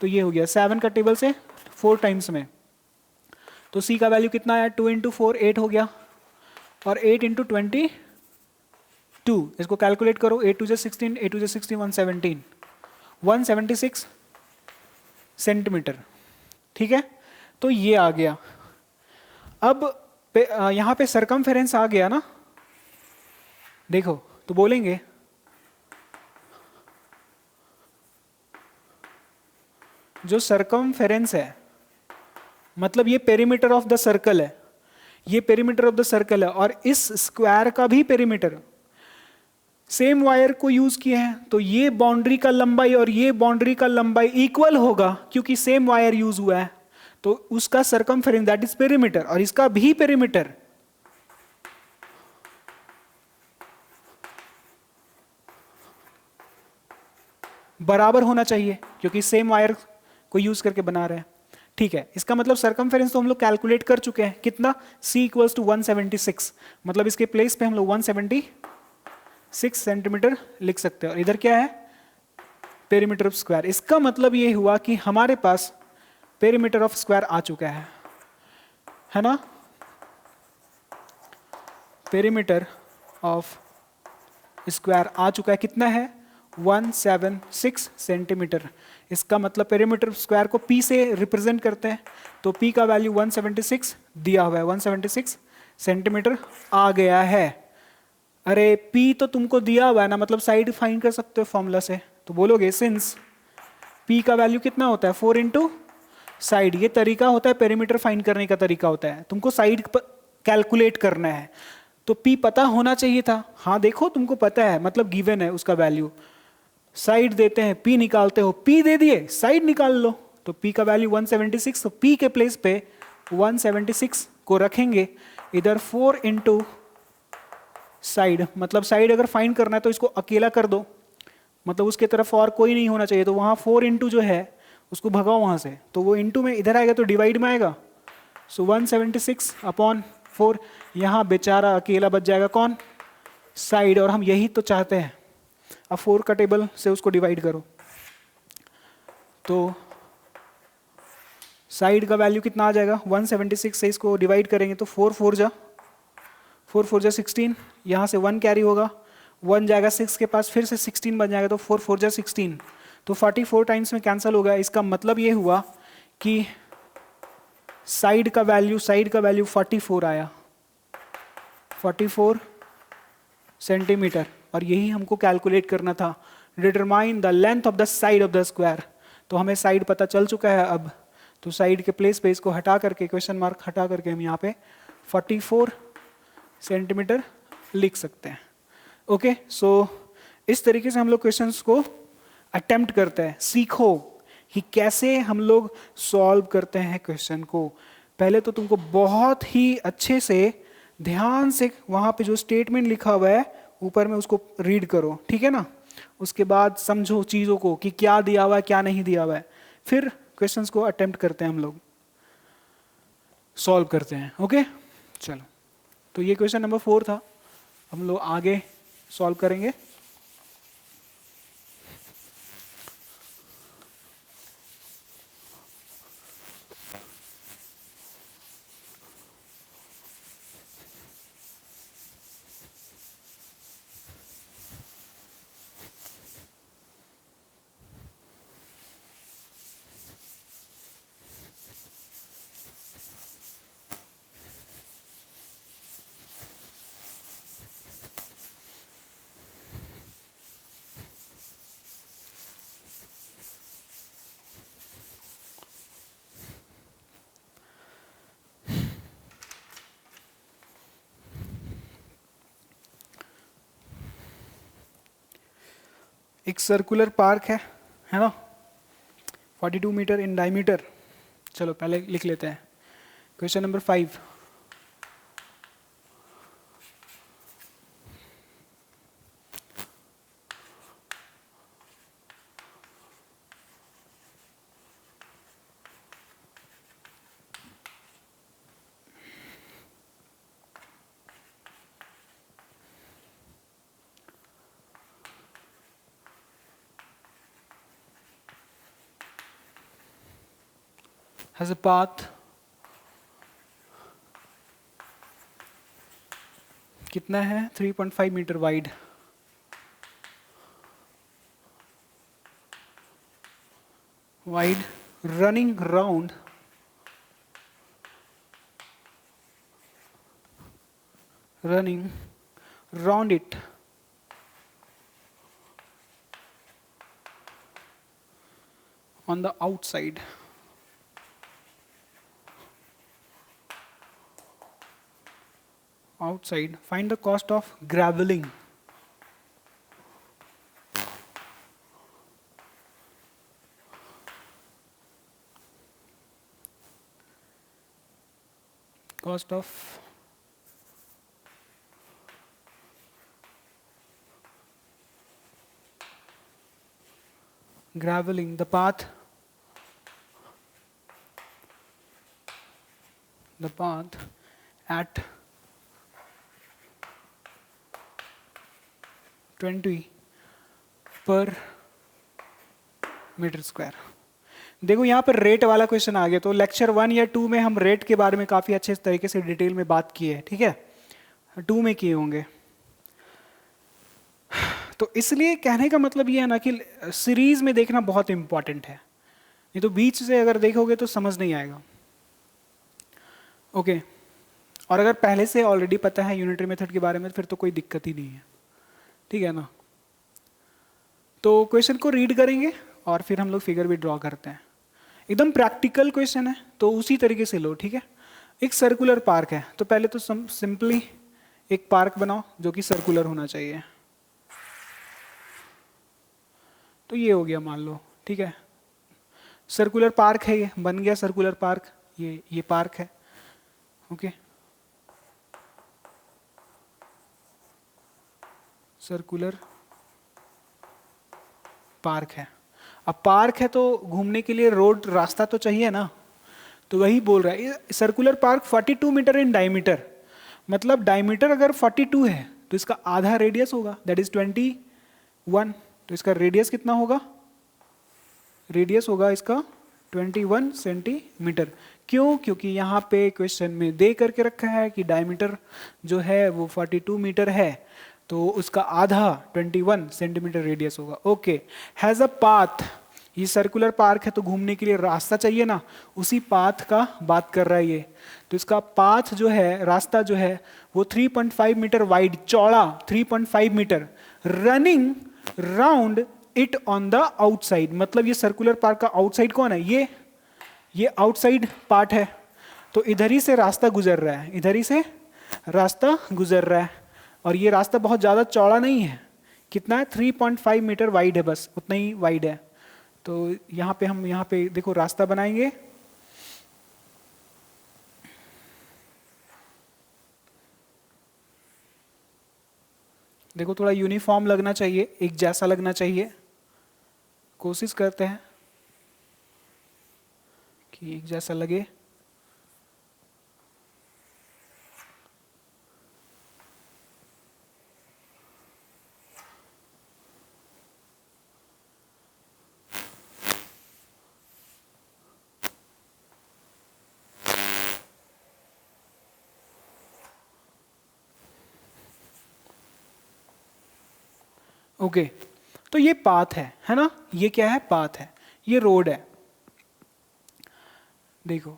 तो ये हो गया 7 का टेबल से 4 टाइम्स में, तो सी का वैल्यू कितना आया, 2 इंटू 4 8 हो गया, और 8 इंटू 22, इसको कैलकुलेट करो, 8 2 16, 8 2 16 117, 176 सेंटीमीटर, ठीक है। तो ये आ गया। अब यहाँ पे सरकमफेरेंस आ गया ना, देखो तो बोलेंगे जो सरकमफेरेंस है मतलब ये पेरीमीटर ऑफ द सर्कल है, ये पेरीमीटर ऑफ द सर्कल है, और इस स्क्वायर का भी पेरीमीटर सेम वायर को यूज किए हैं, तो ये बाउंड्री का लंबाई और ये बाउंड्री का लंबाई इक्वल होगा क्योंकि सेम वायर यूज हुआ है, तो उसका सरकमफेरेंस दैट इज पेरीमीटर, और इसका भी पेरीमीटर बराबर होना चाहिए क्योंकि सेम वायर को यूज करके बना रहे हैं, ठीक है। इसका मतलब सरकमफेरेंस तो हम लोग कैलकुलेट कर चुके हैं, कितना, c इक्वल्स टू 176, मतलब इसके प्लेस पे हम लोग 176 सेंटीमीटर लिख सकते हैं, और इधर क्या है, पेरीमीटर ऑफ स्क्वायर। इसका मतलब ये हुआ कि हमारे पास पेरीमीटर ऑफ स्क्वायर आ चुका है ना, पेरीमीटर ऑफ स्क्वायर आ चुका है, कितना है, 176 सेंटीमीटर। इसका मतलब पेरीमीटर स्क्वायर को p से रिप्रेजेंट करते हैं, तो p का वैल्यू 176 दिया हुआ है, 176 सेंटीमीटर आ गया है। अरे p तो तुमको दिया हुआ है ना, मतलब साइड फाइंड कर सकते हो फॉर्मूला से, तो बोलोगे सिंस p का वैल्यू कितना होता है, 4 इंटू साइड। ये तरीका होता है पेरीमीटर फाइंड करने का तरीका होता है, तुमको साइड कैलकुलेट करना है तो p पता होना चाहिए था। हाँ देखो तुमको पता है, मतलब गिवन है उसका वैल्यू, साइड देते हैं p निकालते हो, p दे दिए साइड निकाल लो, तो p का वैल्यू 176, तो p के प्लेस पे 176 को रखेंगे, इधर 4 इंटू साइड, मतलब साइड अगर फाइंड करना है तो इसको अकेला कर दो, मतलब उसके तरफ और कोई नहीं होना चाहिए, तो वहां 4 इंटू जो है उसको भगाओ वहां से, तो वो इंटू में इधर आएगा तो डिवाइड में आएगा, सो 176 अपॉन 4, यहाँ बेचारा अकेला बच जाएगा कौन, साइड, और हम यही तो चाहते हैं। अब 4 का टेबल से उसको डिवाइड करो, तो साइड का वैल्यू कितना आ जाएगा, 176 से इसको डिवाइड करेंगे तो 4 4 जा 16, यहाँ से 1 कैरी होगा, 1 जाएगा 6 के पास, फिर से 16 बन जाएगा, तो 4 4 जा 16, तो 44 टाइम्स में कैंसिल हो गया। इसका मतलब ये हुआ कि साइड का वैल्यू 44 आया, 44 सेंटीमीटर, और यही हमको कैलकुलेट करना था, determine the length of the side of the square. तो हमें साइड पता चल चुका है अब, तो साइड के प्लेस पे इसको हटा करके, क्वेश्चन मार्क हटा करके हम यहाँ पे 44 सेंटीमीटर लिख सकते हैं। ओके, सो इस तरीके से हम लोग क्वेश्चंस को अटेम्प्ट करते हैं। सीखो कि कैसे हम लोग सॉल्व करते हैं क्वेश्चन को। पहले तो तुमको बहुत ही अच्छे से ध्यान से वहां पे जो स्टेटमेंट लिखा हुआ है ऊपर में उसको रीड करो, ठीक है ना। उसके बाद समझो चीजों को कि क्या दिया हुआ है क्या नहीं दिया हुआ है, फिर क्वेश्चंस को अटेम्प्ट करते हैं, हम लोग सॉल्व करते हैं। ओके चलो, तो ये क्वेश्चन नंबर 4 था, हम लोग आगे सॉल्व करेंगे। एक सर्कुलर पार्क है ना, 42 मीटर इन डायमीटर। चलो पहले लिख लेते हैं question number 5। has a path कितना है 3.5 metre wide, wide, running round it on the outside. Find the cost of graveling. Cost of graveling the path at 20 per metre square. देखो यहाँ पर रेट वाला क्वेश्चन आ गया, तो लेक्चर 1 या 2 में हम रेट के बारे में काफी अच्छे तरीके से डिटेल में बात की है, ठीक है, 2 में किए होंगे। तो इसलिए कहने का मतलब ये है ना कि सीरीज में देखना बहुत इंपॉर्टेंट है, नहीं तो बीच से अगर देखोगे तो समझ नहीं आएगा। ओके, और अगर पहले से ऑलरेडी पता है यूनिटरी मेथड के बारे में फिर तो कोई दिक्कत ही नहीं है, ठीक है ना। तो क्वेश्चन को रीड करेंगे और फिर हम लोग फिगर भी ड्रॉ करते हैं। एकदम प्रैक्टिकल क्वेश्चन है तो उसी तरीके से लो, ठीक है। एक सर्कुलर पार्क है, तो पहले तो सिंपली एक पार्क बनाओ जो कि सर्कुलर होना चाहिए। तो ये हो गया मान लो, ठीक है, सर्कुलर पार्क है, ये बन गया सर्कुलर पार्क, ये पार्क है, ओके। सर्कुलर पार्क है। अब पार्क है तो घूमने के लिए रोड रास्ता तो चाहिए ना, तो वही बोल रहा है circular park 42 metre in diameter, मतलब डायमीटर अगर 42 है तो इसका आधा रेडियस होगा, दैट इज 21। तो इसका रेडियस कितना होगा, रेडियस होगा इसका 21 सेंटीमीटर। क्यों, क्योंकि यहाँ पे क्वेश्चन में दे करके रखा है कि डायमीटर जो है वो 42 मीटर है, तो उसका आधा 21 सेंटीमीटर रेडियस होगा, ओके। हैज अ पाथ, ये सर्कुलर पार्क है तो घूमने के लिए रास्ता चाहिए ना, उसी पाथ का बात कर रहा है ये। तो इसका पाथ जो है, रास्ता जो है वो 3.5 मीटर वाइड, चौड़ा 3.5 metre, running round it on the outside, मतलब ये सर्कुलर पार्क का आउटसाइड कौन है, ये आउटसाइड पार्ट है। तो इधर ही से रास्ता गुजर रहा है, इधर ही से रास्ता गुजर रहा है, और ये रास्ता बहुत ज्यादा चौड़ा नहीं है, कितना है 3.5 मीटर वाइड है, बस उतना ही वाइड है। तो यहाँ पे हम यहाँ पे देखो रास्ता बनाएंगे, देखो थोड़ा यूनिफॉर्म लगना चाहिए, एक जैसा लगना चाहिए, कोशिश करते हैं कि एक जैसा लगे। ओके, तो ये पाथ है ना, ये क्या है, पाथ है, ये रोड है। देखो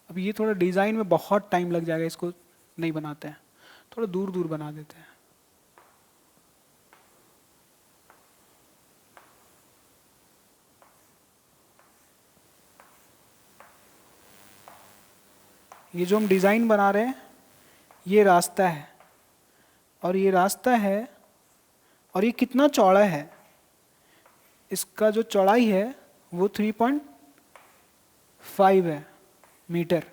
अब ये थोड़ा डिजाइन में बहुत टाइम लग जाएगा, इसको नहीं बनाते हैं, थोड़ा दूर दूर बना देते हैं। ये जो हम डिजाइन बना रहे हैं ये रास्ता है, और ये रास्ता है, और ये कितना चौड़ा है, इसका जो चौड़ाई है वो 3.5 है मीटर।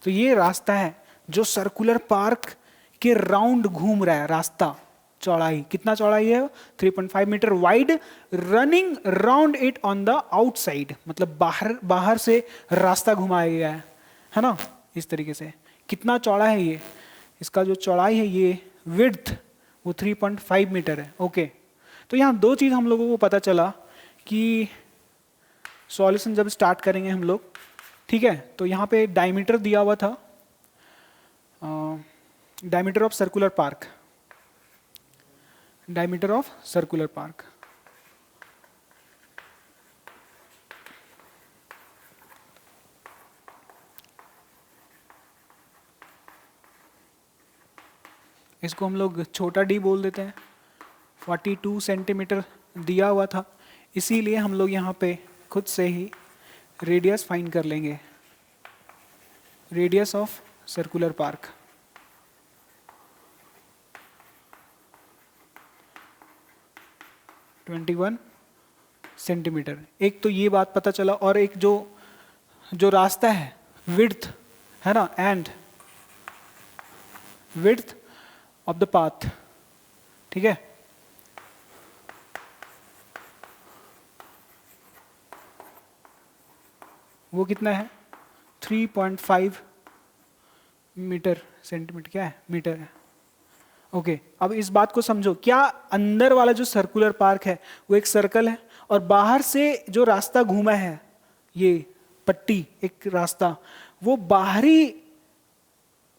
तो ये रास्ता है जो सर्कुलर पार्क के राउंड घूम रहा है, रास्ता चौड़ाई कितना चौड़ाई है, 3.5 metre wide, running round it on the outside, मतलब बाहर से रास्ता घुमाया गया है ना, इस तरीके से। कितना चौड़ा है ये, इसका जो चौड़ाई है ये विड्थ वो 3.5 मीटर है, ओके। तो यहाँ दो चीज हम लोगों को पता चला कि सॉल्यूशन जब स्टार्ट करेंगे हम लोग, ठीक है, तो यहाँ पे डायमीटर दिया हुआ था, diameter of circular park, diameter of circular park. इसको हम लोग छोटा डी बोल देते हैं। 42 सेंटीमीटर दिया हुआ था, इसीलिए हम लोग यहाँ पे खुद से ही रेडियस फाइंड कर लेंगे, radius of circular park. (21 centimetre. एक तो ये बात पता चला, और एक जो रास्ता है विड्थ है ना, and width of the path, ठीक है। वो कितना है? 3.5 मीटर सेंटीमीटर, क्या है, मीटर है। ओके, अब इस बात को समझो, क्या अंदर वाला जो सर्कुलर पार्क है वो एक सर्कल है, और बाहर से जो रास्ता घूमा है, ये पट्टी एक रास्ता, वो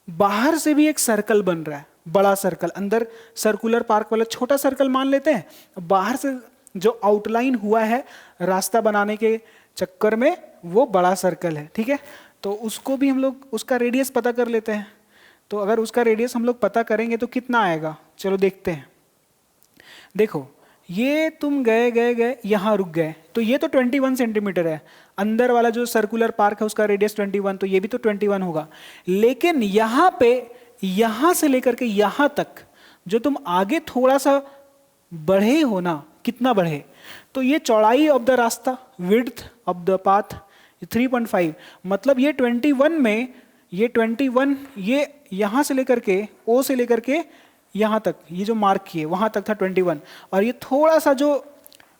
बाहर से भी एक सर्कल बन रहा है, बड़ा सर्कल। अंदर सर्कुलर पार्क वाला छोटा सर्कल मान लेते हैं, बाहर से जो आउटलाइन हुआ है रास्ता बनाने के चक्कर में वो बड़ा सर्कल है, ठीक है। तो उसको भी हम लोग उसका रेडियस पता कर लेते हैं। तो अगर उसका रेडियस हम लोग पता करेंगे तो कितना आएगा, चलो देखते हैं। देखो, ये तुम गए यहाँ रुक गए, तो ये तो 21 सेंटीमीटर है। अंदर वाला जो सर्कुलर पार्क है उसका रेडियस 21, तो ये भी तो 21 होगा। लेकिन यहाँ पे, यहाँ से लेकर के यहाँ तक जो तुम आगे थोड़ा सा बढ़े हो ना, कितना बढ़े, तो ये चौड़ाई ऑफ द रास्ता, विड्थ ऑफ द पाथ 3.5, मतलब ये 21 में, ये 21, ये यहाँ से लेकर के, ओ से लेकर के यहाँ तक, ये जो मार्क किए वहाँ तक था 21, और ये थोड़ा सा जो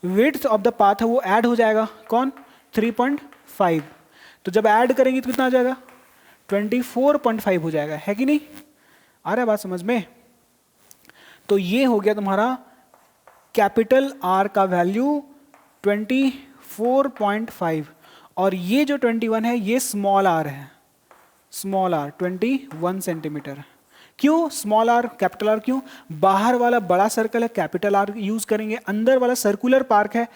विड्थ ऑफ द पाथ है वो ऐड हो जाएगा, कौन, 3.5। तो जब ऐड करेंगे तो कितना आ जाएगा, 24.5 हो जाएगा, है कि नहीं? आ रहा है बात समझ में? तो ये हो गया तुम्हारा कैपिटल आर का वैल्यू 24.5, और ये जो 21 है ये स्मॉल आर है, स्मॉल आर 21 सेंटीमीटर। क्यों स्मॉल आर, कैपिटल आर क्यों? बाहर वाला बड़ा सर्कल है, कैपिटल आर यूज करेंगे, अंदर वाला सर्कुलर पार्क है,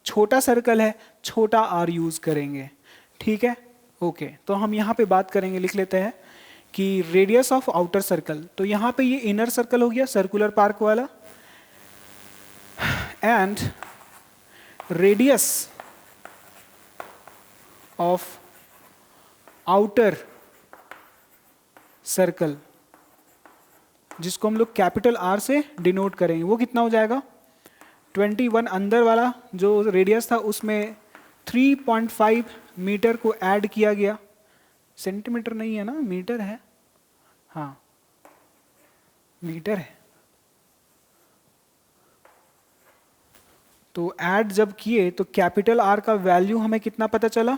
छोटा सर्कल है, छोटा आर यूज करेंगे, ठीक है। ओके, तो हम यहाँ पे बात करेंगे, लिख लेते हैं कि रेडियस ऑफ आउटर सर्कल। तो यहाँ पे ये इनर सर्कल हो गया सर्कुलर पार्क वाला, and radius of outer circle, जिसको हम लोग कैपिटल आर से डिनोट करेंगे, वो कितना हो जाएगा, 21। अंदर वाला जो रेडियस था उसमें 3.5 मीटर को ऐड किया गया, सेंटीमीटर नहीं है ना, मीटर है, हाँ मीटर है। तो ऐड जब किए तो कैपिटल आर का वैल्यू हमें कितना पता चला,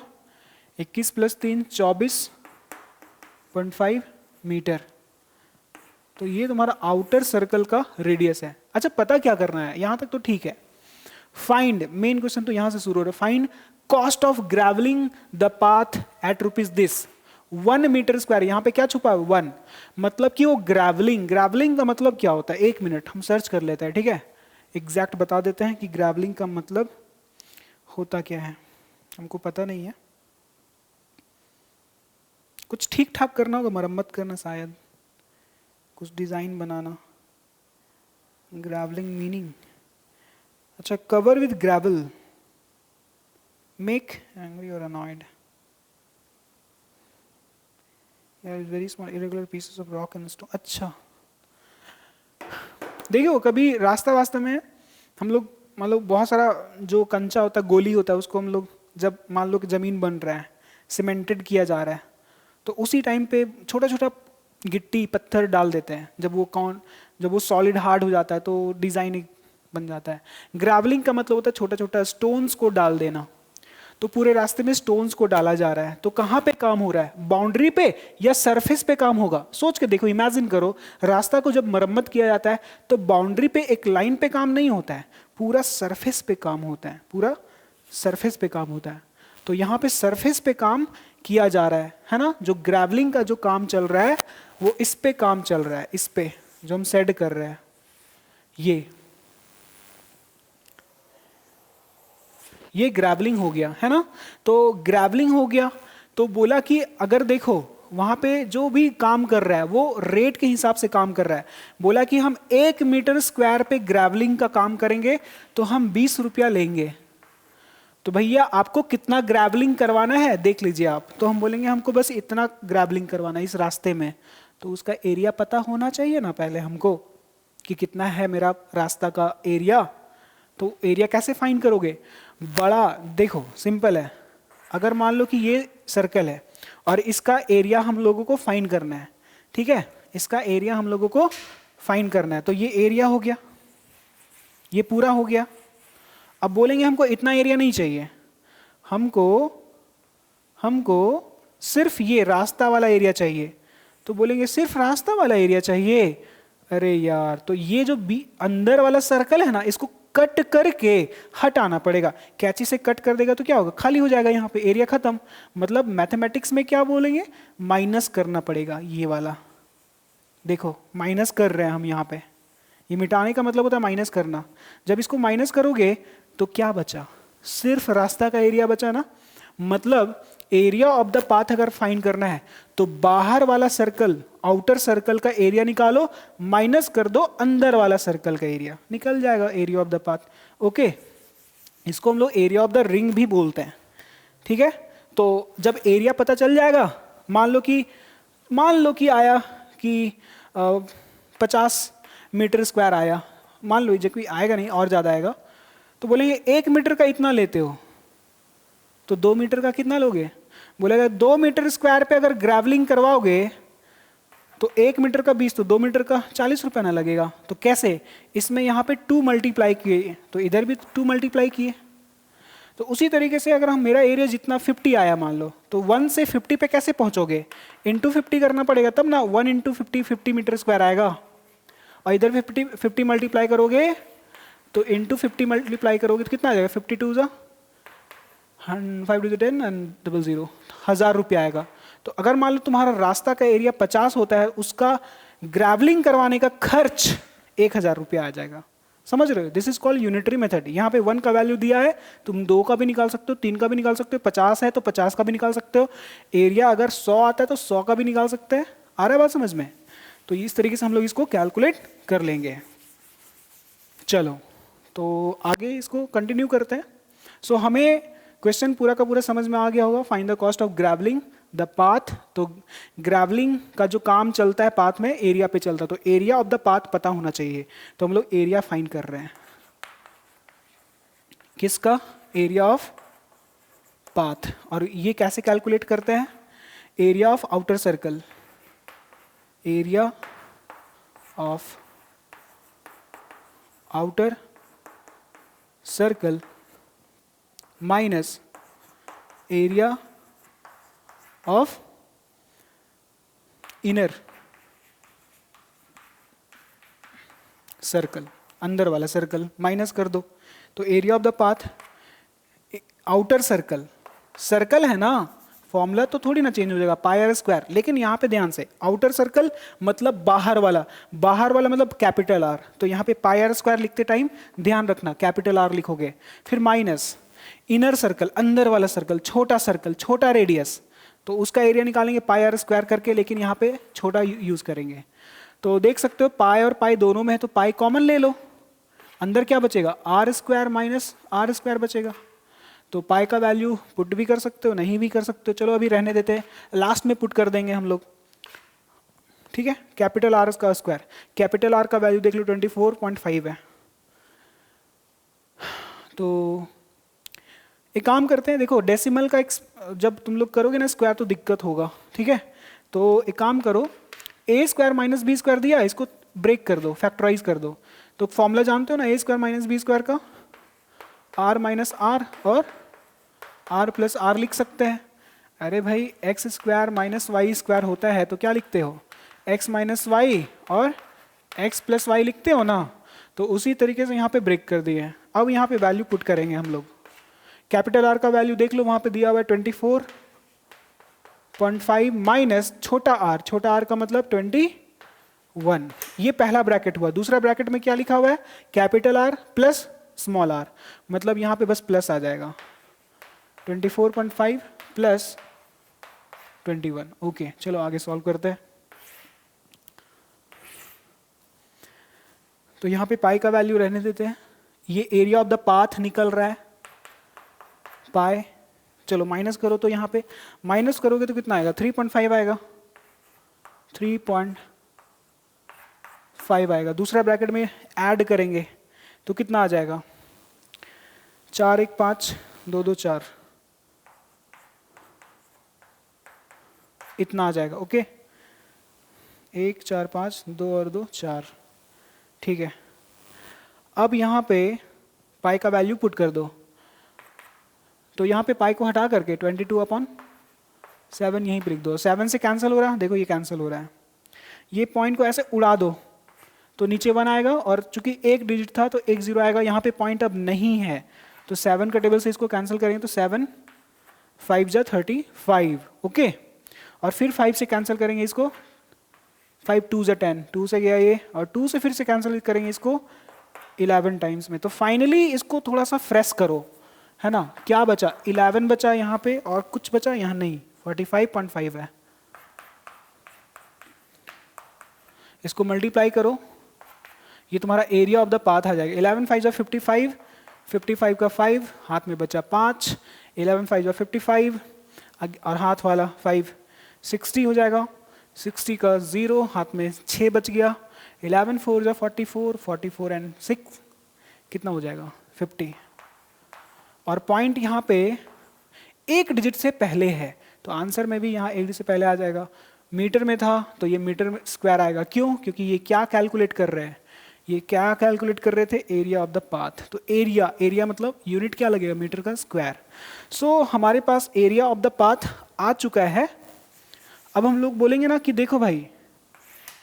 21 + 3 24.5 मीटर। तो ये तुम्हारा आउटर सर्कल का रेडियस है। अच्छा, पता क्या करना है, यहां तक तो ठीक है। फाइंड, मेन क्वेश्चन तो यहां से शुरू हो रहा है, find cost of gravelling the path at rupees this 1 metre square. यहां पे क्या छुपा है, 1, मतलब कि वो ग्रेवलिंग, ग्रेवलिंग का मतलब क्या होता है, 1 मिनट हम सर्च कर लेते हैं, ठीक है। एग्जैक्ट बता देते हैं कि ग्रेवलिंग का मतलब होता क्या है, हमको पता नहीं है। कुछ ठीक ठाक करना होगा, मरम्मत करना शायद, कुछ डिजाइन बनाना। ग्रेवलिंग मीनिंग, अच्छा, cover with gravel, make angry और annoyed, very small irregular pieces of rock and stone. अच्छा, देखियो कभी रास्ता वास्ता में हम लोग, मान लो बहुत सारा जो कंचा होता है, गोली होता है, उसको हम लोग जब मान लो कि जमीन बन रहा है, सीमेंटेड किया जा रहा है, तो उसी टाइम पे छोटा छोटा गिट्टी पत्थर डाल देते हैं। जब वो सॉलिड हार्ड हो जाता है तो डिजाइन बन जाता है। ग्रेवलिंग का मतलब होता है छोटा छोटा स्टोन्स को डाल देना। तो पूरे रास्ते में स्टोन्स को डाला जा रहा है, तो कहाँ पे काम हो रहा है, बाउंड्री पे या सरफेस पे काम होगा? सोच के देखो, इमेजिन करो, रास्ता को जब मरम्मत किया जाता है तो बाउंड्री पे एक लाइन पे काम नहीं होता है, पूरा सरफेस पे काम होता है, पूरा सरफेस पे काम होता है। तो यहाँ पे सरफेस पे काम किया जा रहा है ना। जो ग्रेवलिंग का जो काम चल रहा है वो इस पे काम चल रहा है, इस पे जो हम सेड कर रहे हैं, ये ये ग्रैवलिंग हो गया है ना। तो ग्रैवलिंग हो गया, तो बोला कि अगर देखो वहां पे जो भी काम कर रहा है वो रेट के हिसाब से काम कर रहा है। बोला कि हम 1 मीटर स्क्वायर पे ग्रैवलिंग का काम करेंगे तो हम 20 रुपया लेंगे। तो भैया आपको कितना ग्रैवलिंग करवाना है देख लीजिए आप। तो हम बोलेंगे हमको बस इतना ग्रैवलिंग करवाना है इस रास्ते में। तो उसका एरिया पता होना चाहिए ना पहले हमको कि कितना है मेरा रास्ता का एरिया। तो एरिया कैसे फाइंड करोगे? बड़ा देखो सिंपल है, अगर मान लो कि ये सर्कल है और इसका एरिया हम लोगों को फाइंड करना है, ठीक है, इसका एरिया हम लोगों को फाइंड करना है। तो ये एरिया हो गया, ये पूरा हो गया। अब बोलेंगे हमको इतना एरिया नहीं चाहिए, हमको सिर्फ ये रास्ता वाला एरिया चाहिए। तो बोलेंगे सिर्फ रास्ता वाला एरिया चाहिए, अरे यार तो ये जो अंदर वाला सर्कल है ना इसको कट करके हटाना पड़ेगा। कैंची से कट कर देगा तो क्या होगा, खाली हो जाएगा, यहाँ पे एरिया खत्म। मतलब मैथमेटिक्स में क्या बोलेंगे, माइनस करना पड़ेगा ये वाला। देखो माइनस कर रहे हैं हम यहाँ पे, ये मिटाने का मतलब होता है माइनस करना। जब इसको माइनस करोगे तो क्या बचा, सिर्फ रास्ता का एरिया बचा ना। मतलब एरिया ऑफ द पाथ अगर फाइंड करना है तो बाहर वाला सर्कल, आउटर सर्कल का एरिया निकालो, माइनस कर दो अंदर वाला सर्कल का एरिया, निकल जाएगा area of the path. Okay, इसको हम लोग एरिया ऑफ द रिंग भी बोलते हैं, ठीक है। तो जब एरिया पता चल जाएगा, मान लो कि आया कि 50 मीटर स्क्वायर आया, मान लो कोई आएगा नहीं और ज़्यादा आएगा, तो बोलेंगे 1 मीटर का इतना लेते हो तो 2 मीटर का कितना लोगे? बोलेगा 2 मीटर स्क्वायर पे अगर ग्रेवलिंग करवाओगे तो 1 मीटर का 20, तो 2 मीटर का 40 रुपया ना लगेगा। तो कैसे, इसमें यहाँ पे 2 मल्टीप्लाई किए तो इधर भी 2 मल्टीप्लाई किए। तो उसी तरीके से अगर हम मेरा एरिया जितना 50 आया मान लो, तो 1 से 50 पे कैसे पहुँचोगे, इंटू 50 करना पड़ेगा तब ना। 1 इंटू 50 मीटर स्क्वायर आएगा, और इधर 50 मल्टीप्लाई करोगे तो इंटू 50 मल्टीप्लाई करोगे तो कितना आ जाएगा, 52 जा 5 टू 10 एंड 00, 1000 रुपया आएगा। तो अगर मान लो तुम्हारा रास्ता का एरिया 50 होता है, उसका ग्रेवलिंग करवाने का खर्च 1000 रुपया आ जाएगा। समझ रहे हो, this is called unitary method. यहाँ पे 1 का वैल्यू दिया है, तुम 2 का भी निकाल सकते हो, 3 का भी निकाल सकते हो, 50 है तो 50 का भी निकाल सकते हो, एरिया अगर 100 आता है तो 100 का भी निकाल सकते हैं। आ रहा है बात समझ में? तो इस तरीके से हम लोग इसको कैलकुलेट कर लेंगे। चलो तो आगे इसको कंटिन्यू करते हैं। सो हमें क्वेश्चन पूरा का पूरा समझ में आ गया होगा। Find the cost of gravelling the path. तो ग्रेवलिंग का जो काम चलता है पाथ में, एरिया पे चलता है, तो एरिया ऑफ द पाथ पता होना चाहिए। तो हम लोग एरिया फाइंड कर रहे हैं, किसका, एरिया ऑफ पाथ। और ये कैसे कैलकुलेट करते हैं, area of outer circle, area of outer circle minus area of inner circle, अंदर वाला सर्कल माइनस कर दो। तो area of the path, outer circle, circle है ना, फॉर्मूला तो थोड़ी ना चेंज हो जाएगा, पाई आर स्क्वायर। लेकिन यहाँ पे ध्यान से, आउटर सर्कल मतलब बाहर वाला, बाहर वाला मतलब कैपिटल आर। तो यहाँ पे पाई आर स्क्वायर लिखते टाइम ध्यान रखना कैपिटल आर लिखोगे। फिर माइनस इनर सर्कल, अंदर वाला सर्कल, छोटा सर्कल, छोटा रेडियस, तो उसका एरिया निकालेंगे पाई आर स्क्वायर करके, लेकिन यहाँ पे छोटा यूज करेंगे। तो देख सकते हो पाई और पाई दोनों में है, तो पाई कॉमन ले लो, अंदर क्या बचेगा, r square minus r square बचेगा। तो पाई का वैल्यू पुट भी कर सकते हो, नहीं भी कर सकते हो, चलो अभी रहने देते हैं, लास्ट में पुट कर देंगे हम लोग, ठीक है। कैपिटल आर का स्क्वायर, कैपिटल आर का वैल्यू देख लो 24.5 है। तो एक काम करते हैं, देखो डेसिमल का जब तुम लोग करोगे ना स्क्वायर तो दिक्कत होगा, ठीक है। तो एक काम करो, ए स्क्वायर माइनस बी स्क्वायर दिया, इसको ब्रेक कर दो, फैक्टराइज कर दो। तो फॉर्मूला जानते हो ना, a square minus b square का, आर माइनस आर और आर प्लस आर लिख सकते हैं। अरे भाई x square minus y square होता है तो क्या लिखते हो, एक्स माइनस वाई और एक्स प्लस वाई लिखते हो ना। तो उसी तरीके से यहाँ पे ब्रेक कर दिए। अब यहाँ पे वैल्यू पुट करेंगे हम लोग। कैपिटल आर का वैल्यू देख लो, वहाँ पे दिया हुआ है 24.5 माइनस छोटा आर का मतलब 21। ये पहला ब्रैकेट हुआ। दूसरा ब्रैकेट में क्या लिखा हुआ है, capital r plus small r, मतलब यहाँ पे बस प्लस आ जाएगा 24.5 प्लस 21। ओके चलो आगे सॉल्व करते हैं। तो यहाँ पे पाई का वैल्यू रहने देते हैं, ये एरिया ऑफ द पाथ निकल रहा है पाई, चलो माइनस करो, तो यहाँ पे माइनस करोगे तो कितना आएगा 3.5 आएगा, 3.5 आएगा। दूसरा ब्रैकेट में ऐड करेंगे तो कितना आ जाएगा 4 1 5 2 2 4, इतना आ जाएगा। ओके 1 4 5 2 और 2 4, ठीक है। अब यहाँ पे पाई का वैल्यू पुट कर दो, तो यहाँ पे पाई को हटा करके 22/7 यहीं पे लिख दो। 7 से कैंसिल हो रहा है, देखो ये कैंसिल हो रहा है, ये पॉइंट को ऐसे उड़ा दो तो नीचे 1 आएगा, और चूंकि एक डिजिट था तो एक 0 आएगा। यहाँ पे पॉइंट अब नहीं है तो 7 का टेबल से इसको कैंसिल करेंगे तो 7 5 जा 35, ओके। और फिर 5 से कैंसिल करेंगे इसको, 5 2 जा 10, 2 से गया ये, और 2 से फिर से कैंसिल करेंगे इसको 11 टाइम्स में। तो फाइनली इसको थोड़ा सा फ्रेश करो, है ना, क्या बचा 11 बचा यहाँ पे, और कुछ बचा यहाँ नहीं, 45.5 है। इसको मल्टीप्लाई करो, ये तुम्हारा एरिया ऑफ द पाथ आ जाएगा। 11 5 जा 55, 55 का 5, हाथ में बचा 5, 11 5 जा 55 और हाथ वाला 5, 60 हो जाएगा। 60 का 0, हाथ में 6 बच गया। 11 4 जा 44, 44 एंड 6 कितना हो जाएगा 50। और पॉइंट यहाँ पे एक डिजिट से पहले है, तो आंसर में भी यहाँ एक डिजिट से पहले आ जाएगा। मीटर में था तो ये मीटर में स्क्वायर आएगा, क्यों? क्योंकि ये क्या कैलकुलेट कर रहे हैं, ये क्या कैलकुलेट कर रहे थे, एरिया ऑफ द पाथ। तो एरिया, एरिया मतलब यूनिट क्या लगेगा, मीटर का स्क्वायर। सो हमारे पास एरिया ऑफ द पाथ आ चुका है। अब हम लोग बोलेंगे ना कि देखो भाई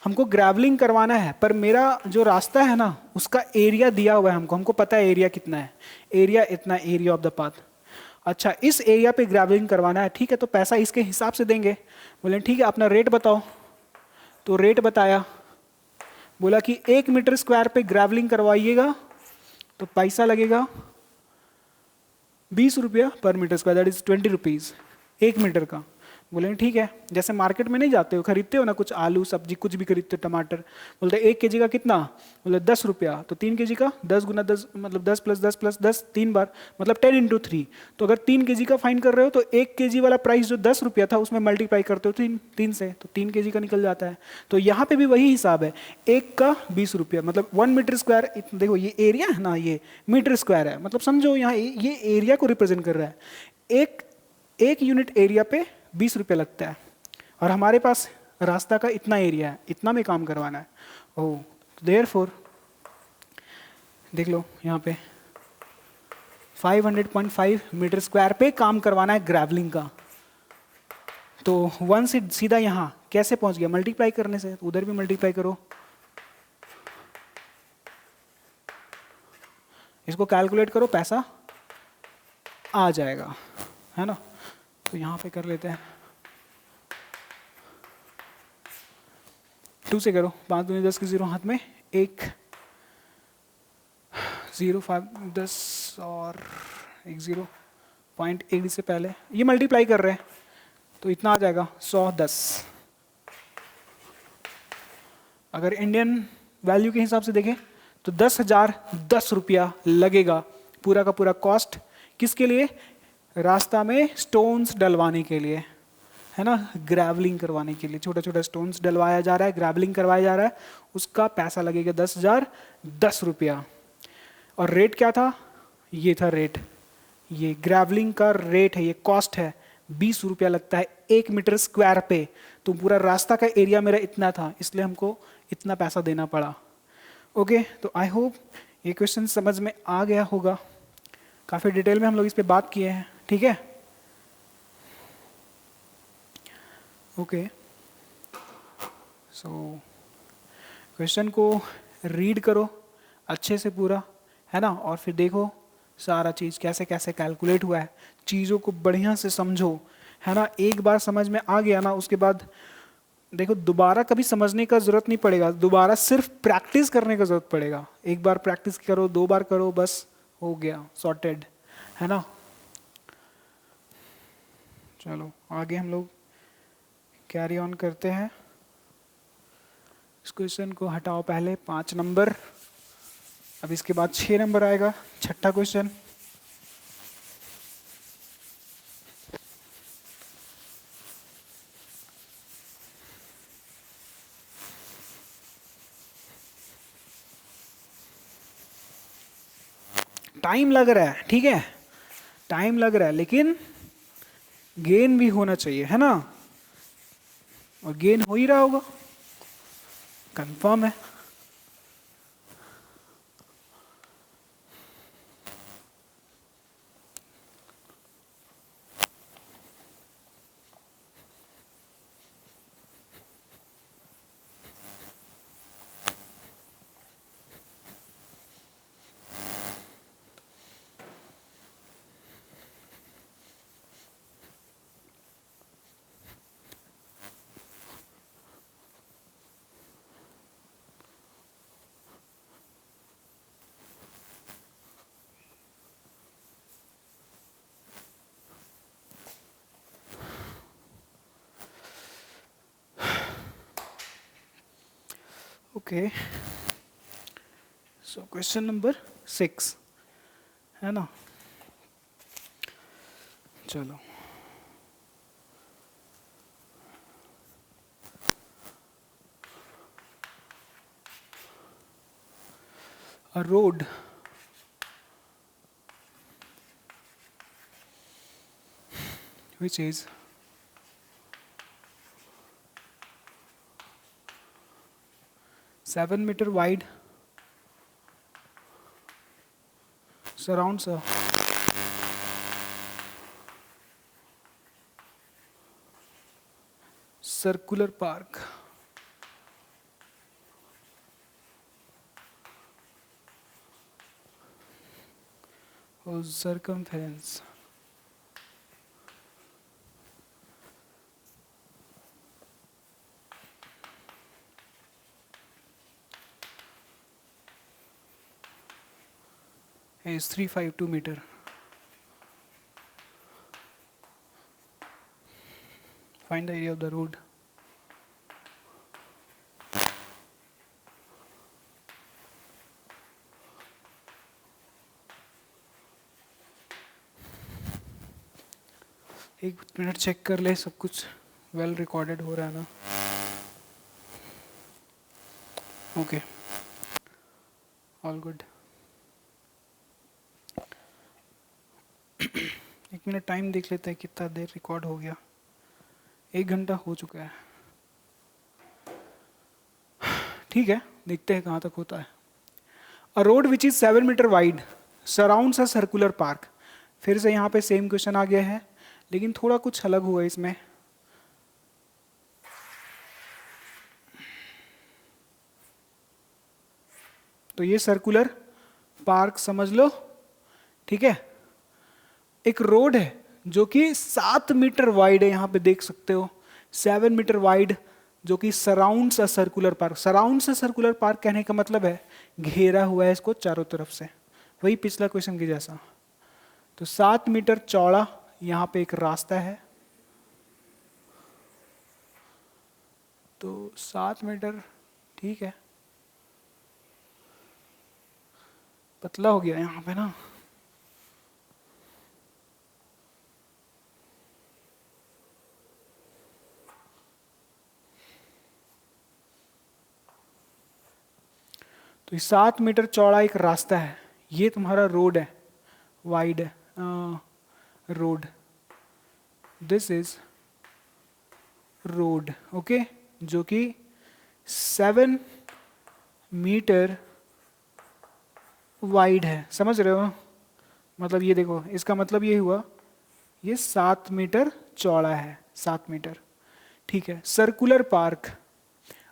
हमको ग्रेवलिंग करवाना है, पर मेरा जो रास्ता है ना उसका एरिया दिया हुआ है हमको पता है एरिया कितना है, एरिया इतना, एरिया ऑफ द पाथ। अच्छा इस एरिया पे ग्रेवलिंग करवाना है, ठीक है, तो पैसा इसके हिसाब से देंगे। बोले ठीक है अपना रेट बताओ, तो रेट बताया, बोला कि 1 मीटर स्क्वायर पे ग्रेवलिंग करवाइएगा तो पैसा लगेगा 20 रुपया पर metre square, that is 20 rupees 1 metre का। बोले ठीक है, जैसे मार्केट में नहीं जाते हो खरीदते हो ना कुछ आलू सब्जी कुछ भी खरीदते हो, टमाटर, बोलते 1 केजी का कितना, बोले 10 रुपया, तो 3 केजी का 10 गुना 10 मतलब 10 + 10 + 10 3 बार, मतलब 10 × 3। तो अगर 3 केजी का फाइन कर रहे हो तो 1 केजी वाला प्राइस जो 10 रुपया था उसमें मल्टीप्लाई करते हो 3 से, तो 3 केजी का निकल जाता है। तो यहाँ पे भी वही हिसाब है, 1 का 20 रुपया, मतलब 1 मीटर स्क्वायर। देखो ये एरिया है ना, ये मीटर स्क्वायर है, मतलब समझो यहाँ ये एरिया को रिप्रेजेंट कर रहा है। एक यूनिट एरिया पे 20 रुपये लगता है, और हमारे पास रास्ता का इतना एरिया है, इतना में काम करवाना है। ओह देयरफॉर देख लो यहाँ पे 500.5 मीटर स्क्वायर पे काम करवाना है ग्रेवलिंग का। तो 1 से सीधा यहाँ कैसे पहुंच गया, मल्टीप्लाई करने से, तो उधर भी मल्टीप्लाई करो, इसको कैलकुलेट करो, पैसा आ जाएगा, है ना। तो यहाँ पे कर लेते हैं 2 से करो, 5 दूनी 10 के 0 हाथ में 1 0 5 10 और 1 0 पॉइंट 1 से पहले ये मल्टीप्लाई कर रहे हैं तो इतना आ जाएगा 110। अगर इंडियन वैल्यू के हिसाब से देखें तो 10,010 रुपया लगेगा पूरा का पूरा कॉस्ट, किसके लिए, रास्ता में स्टोन्स डलवाने के लिए, है ना, ग्रेवलिंग करवाने के लिए। छोटा छोटा स्टोन्स डलवाया जा रहा है, ग्रेवलिंग करवाया जा रहा है, उसका पैसा लगेगा 10,010 रुपया। और रेट क्या था, ये था रेट, ये ग्रेवलिंग का रेट है, ये कॉस्ट है, 20 रुपया लगता है 1 मीटर स्क्वायर पे। तो पूरा रास्ता का एरिया मेरा इतना था, इसलिए हमको इतना पैसा देना पड़ा। ओके, तो आई होप ये क्वेश्चन समझ में आ गया होगा, काफ़ी डिटेल में हम लोग इस पे बात किए हैं, ठीक है। ओके, सो क्वेश्चन को रीड करो अच्छे से पूरा, है ना, और फिर देखो सारा चीज़ कैसे कैसे कैलकुलेट हुआ है, चीज़ों को बढ़िया से समझो, है ना। एक बार समझ में आ गया ना, उसके बाद देखो दोबारा कभी समझने का ज़रूरत नहीं पड़ेगा, दोबारा सिर्फ प्रैक्टिस करने का ज़रूरत पड़ेगा। एक बार प्रैक्टिस करो, 2 बार करो, बस हो गया, सॉर्टेड, है ना। चलो आगे हम लोग कैरी ऑन करते हैं। इस क्वेश्चन को हटाओ पहले, 5 नंबर। अब इसके बाद 6 नंबर आएगा, छठा क्वेश्चन। टाइम लग रहा है, ठीक है, टाइम लग रहा है, लेकिन गेन भी होना चाहिए, है ना। और गेन हो ही रहा होगा, कंफर्म है। ओके, सो क्वेश्चन नंबर 6, है ना। चलो, a road which is 7 meter wide surrounds a circular park whose circumference is 352 meter. Find the area of the road. एक मिनट चेक कर ले, सब कुछ वेल रिकॉर्डेड हो रहा है ना। Okay, all good. एक मिनट टाइम देख लेते हैं कितना देर रिकॉर्ड हो गया। 1 घंटा हो चुका है, ठीक है, देखते हैं कहाँ तक होता है। A road which is 7 metre wide surrounds a circular park. फिर से यहाँ पे सेम क्वेश्चन आ गया है, लेकिन थोड़ा कुछ अलग हुआ इसमें। तो ये सर्कुलर पार्क समझ लो, ठीक है। एक रोड है जो कि 7 मीटर वाइड है, यहाँ पे देख सकते हो 7 मीटर वाइड, जो कि surrounds a circular park. Surrounds a circular park कहने का मतलब है घेरा हुआ है इसको चारों तरफ से, वही पिछला क्वेश्चन के जैसा। तो 7 मीटर चौड़ा यहाँ पे एक रास्ता है, तो 7 मीटर, ठीक है, पतला हो गया यहाँ पे ना। तो 7 मीटर चौड़ा एक रास्ता है, ये तुम्हारा रोड है, वाइड है road, this is road, okay, जो कि 7 मीटर वाइड है, समझ रहे हो। मतलब ये देखो, इसका मतलब ये हुआ ये 7 मीटर चौड़ा है, 7 मीटर, ठीक है। सर्कुलर पार्क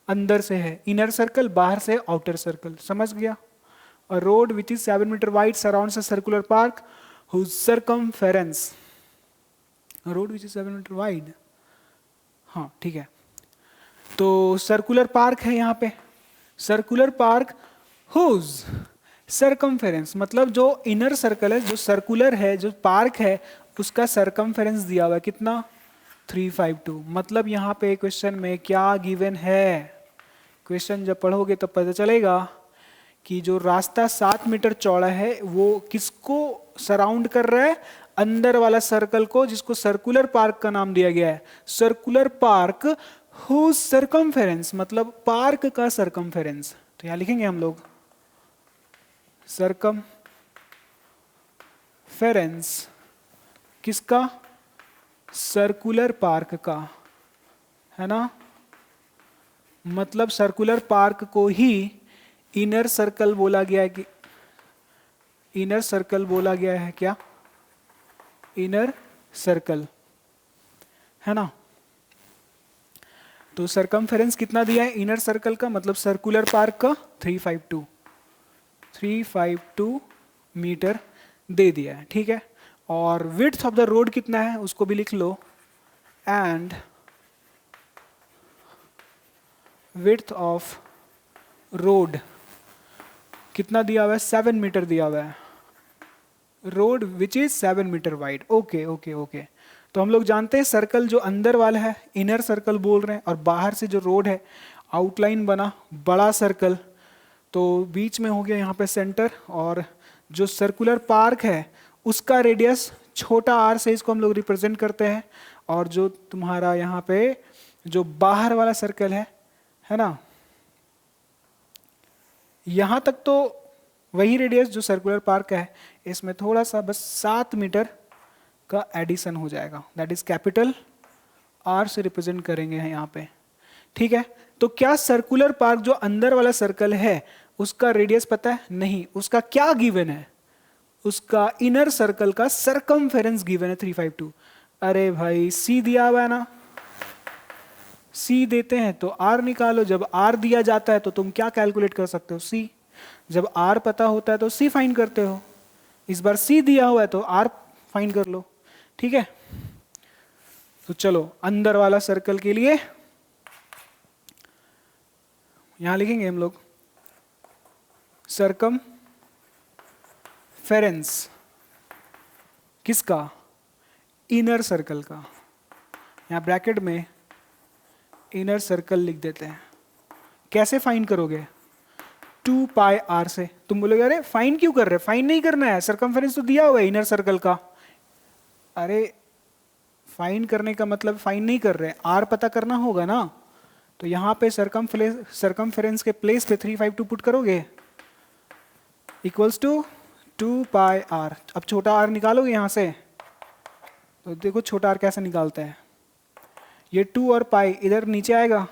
अंदर से है, इनर सर्कल, बाहर से आउटर सर्कल, समझ गया। A road which is 7 meter wide surrounds a circular park whose circumference, a road which is 7 meter wide, हाँ ठीक है। तो सर्कुलर पार्क है यहाँ पे, सर्कुलर पार्क whose सरकमफेरेंस मतलब जो इनर सर्कल है, जो सर्कुलर है, जो पार्क है, उसका सरकमफेरेंस दिया हुआ है कितना 352। मतलब यहाँ पे क्वेश्चन में क्या गिवन है, क्वेश्चन जब पढ़ोगे तो पता चलेगा कि जो रास्ता 7 मीटर चौड़ा है वो किसको सराउंड कर रहा है, अंदर वाला सर्कल को, जिसको सर्कुलर पार्क का नाम दिया गया है। सर्कुलर पार्क हुज सरकमफेरेंस मतलब पार्क का सरकमफेरेंस। तो यहां लिखेंगे हम लोग सरकमफेरेंस किसका, सर्कुलर पार्क का, है ना। मतलब सर्कुलर पार्क को ही इनर सर्कल बोला गया है कि इनर सर्कल बोला गया है, क्या इनर सर्कल, है ना। तो सरकमफेरेंस कितना दिया है इनर सर्कल का, मतलब सर्कुलर पार्क का 352 मीटर दे दिया है, ठीक है। और विड्थ ऑफ द रोड कितना है उसको भी लिख लो, एंड विड्थ ऑफ रोड कितना दिया हुआ है, 7 मीटर दिया हुआ है, road which is 7 metre wide. Okay okay okay. तो हम लोग जानते हैं सर्कल जो अंदर वाला है इनर सर्कल बोल रहे हैं, और बाहर से जो रोड है आउटलाइन बना बड़ा सर्कल, तो बीच में हो गया यहाँ पे सेंटर, और जो सर्कुलर पार्क है उसका रेडियस छोटा आर से इसको हम लोग रिप्रेजेंट करते हैं, और जो तुम्हारा यहाँ पे जो बाहर वाला सर्कल है ना, यहाँ तक तो वही रेडियस जो सर्कुलर पार्क का है, इसमें थोड़ा सा बस 7 मीटर का एडिशन हो जाएगा, दैट इज कैपिटल आर से रिप्रेजेंट करेंगे यहाँ पे, ठीक है। तो क्या सर्कुलर पार्क जो अंदर वाला सर्कल है उसका रेडियस पता है? नहीं। उसका क्या गिवन है? उसका इनर सर्कल का सरकमफेरेंस गिवन है 352। अरे भाई सी दिया हुआ है ना, सी देते हैं तो आर निकालो, जब आर दिया जाता है तो तुम क्या कैलकुलेट कर सकते हो, सी। जब आर पता होता है तो सी फाइंड करते हो, इस बार सी दिया हुआ है तो आर फाइंड कर लो, ठीक है। तो चलो अंदर वाला सर्कल के लिए यहां लिखेंगे हम लोग सरकमफेरेंस किसका, इनर सर्कल का। यहां ब्रैकेट में इनर सर्कल लिख देते हैं। कैसे फाइंड करोगे, 2 पाई आर से। तुम बोलोगे अरे फाइंड क्यों कर रहे, फाइंड नहीं करना है, सरकमफेरेंस तो दिया हुआ है इनर सर्कल का। अरे फाइंड करने का मतलब फाइंड नहीं कर रहे, आर पता करना होगा ना। तो यहाँ पे सरकमफेरेंस के प्लेस पे 352 पुट करोगे, इक्वल्स टू 2 पाई आर। अब छोटा आर निकालोगे यहाँ से, तो देखो छोटा आर कैसे निकालते हैं, ये 2 और पाई इधर नीचे आएगा,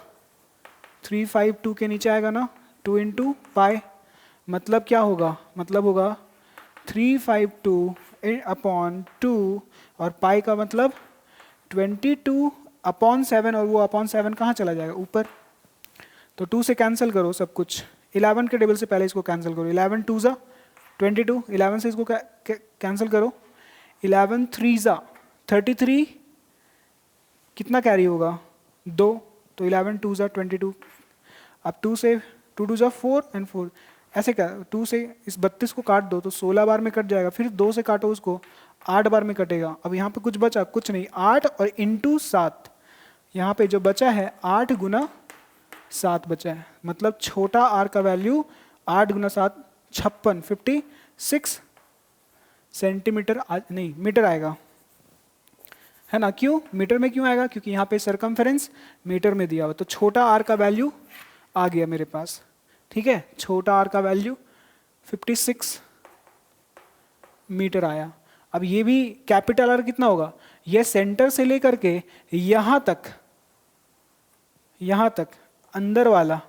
352 के नीचे आएगा ना, 2 इंटू पाई, मतलब क्या होगा, मतलब होगा 352 अपॉन 2, और पाई का मतलब 22/7, और वो अपॉन 7 कहाँ चला जाएगा, ऊपर। तो 2 से कैंसिल करो सब कुछ, 11 के टेबल से पहले इसको कैंसिल करो, 11 2 ज़ा 22, 11 से इसको कैंसिल करो, 11 3 ज़ा 33, कितना कैरी होगा 2, तो 11 2 ज़ा 22। अब 2 से 2 2 ज़ा 4 एंड 4, ऐसे कर 2 से इस 32 को काट दो तो 16 बार में कट जाएगा, फिर 2 से काटो उसको 8 बार में कटेगा। अब यहाँ पे कुछ बचा, कुछ नहीं, 8 और इंटू 7, यहाँ पे जो बचा है 8 गुना 7 बचा है, मतलब छोटा आर का वैल्यू 8 गुना 7 56 सेंटीमीटर नहीं मीटर आएगा, है ना। क्यों मीटर में क्यों आएगा, क्योंकि यहाँ पे सरकमफेरेंस मीटर में दिया हुआ, तो छोटा आर का वैल्यू आ गया मेरे पास, ठीक है। छोटा आर का वैल्यू 56 मीटर आया। अब ये भी कैपिटल आर कितना होगा, ये सेंटर से लेकर के यहाँ तक अंदर वाला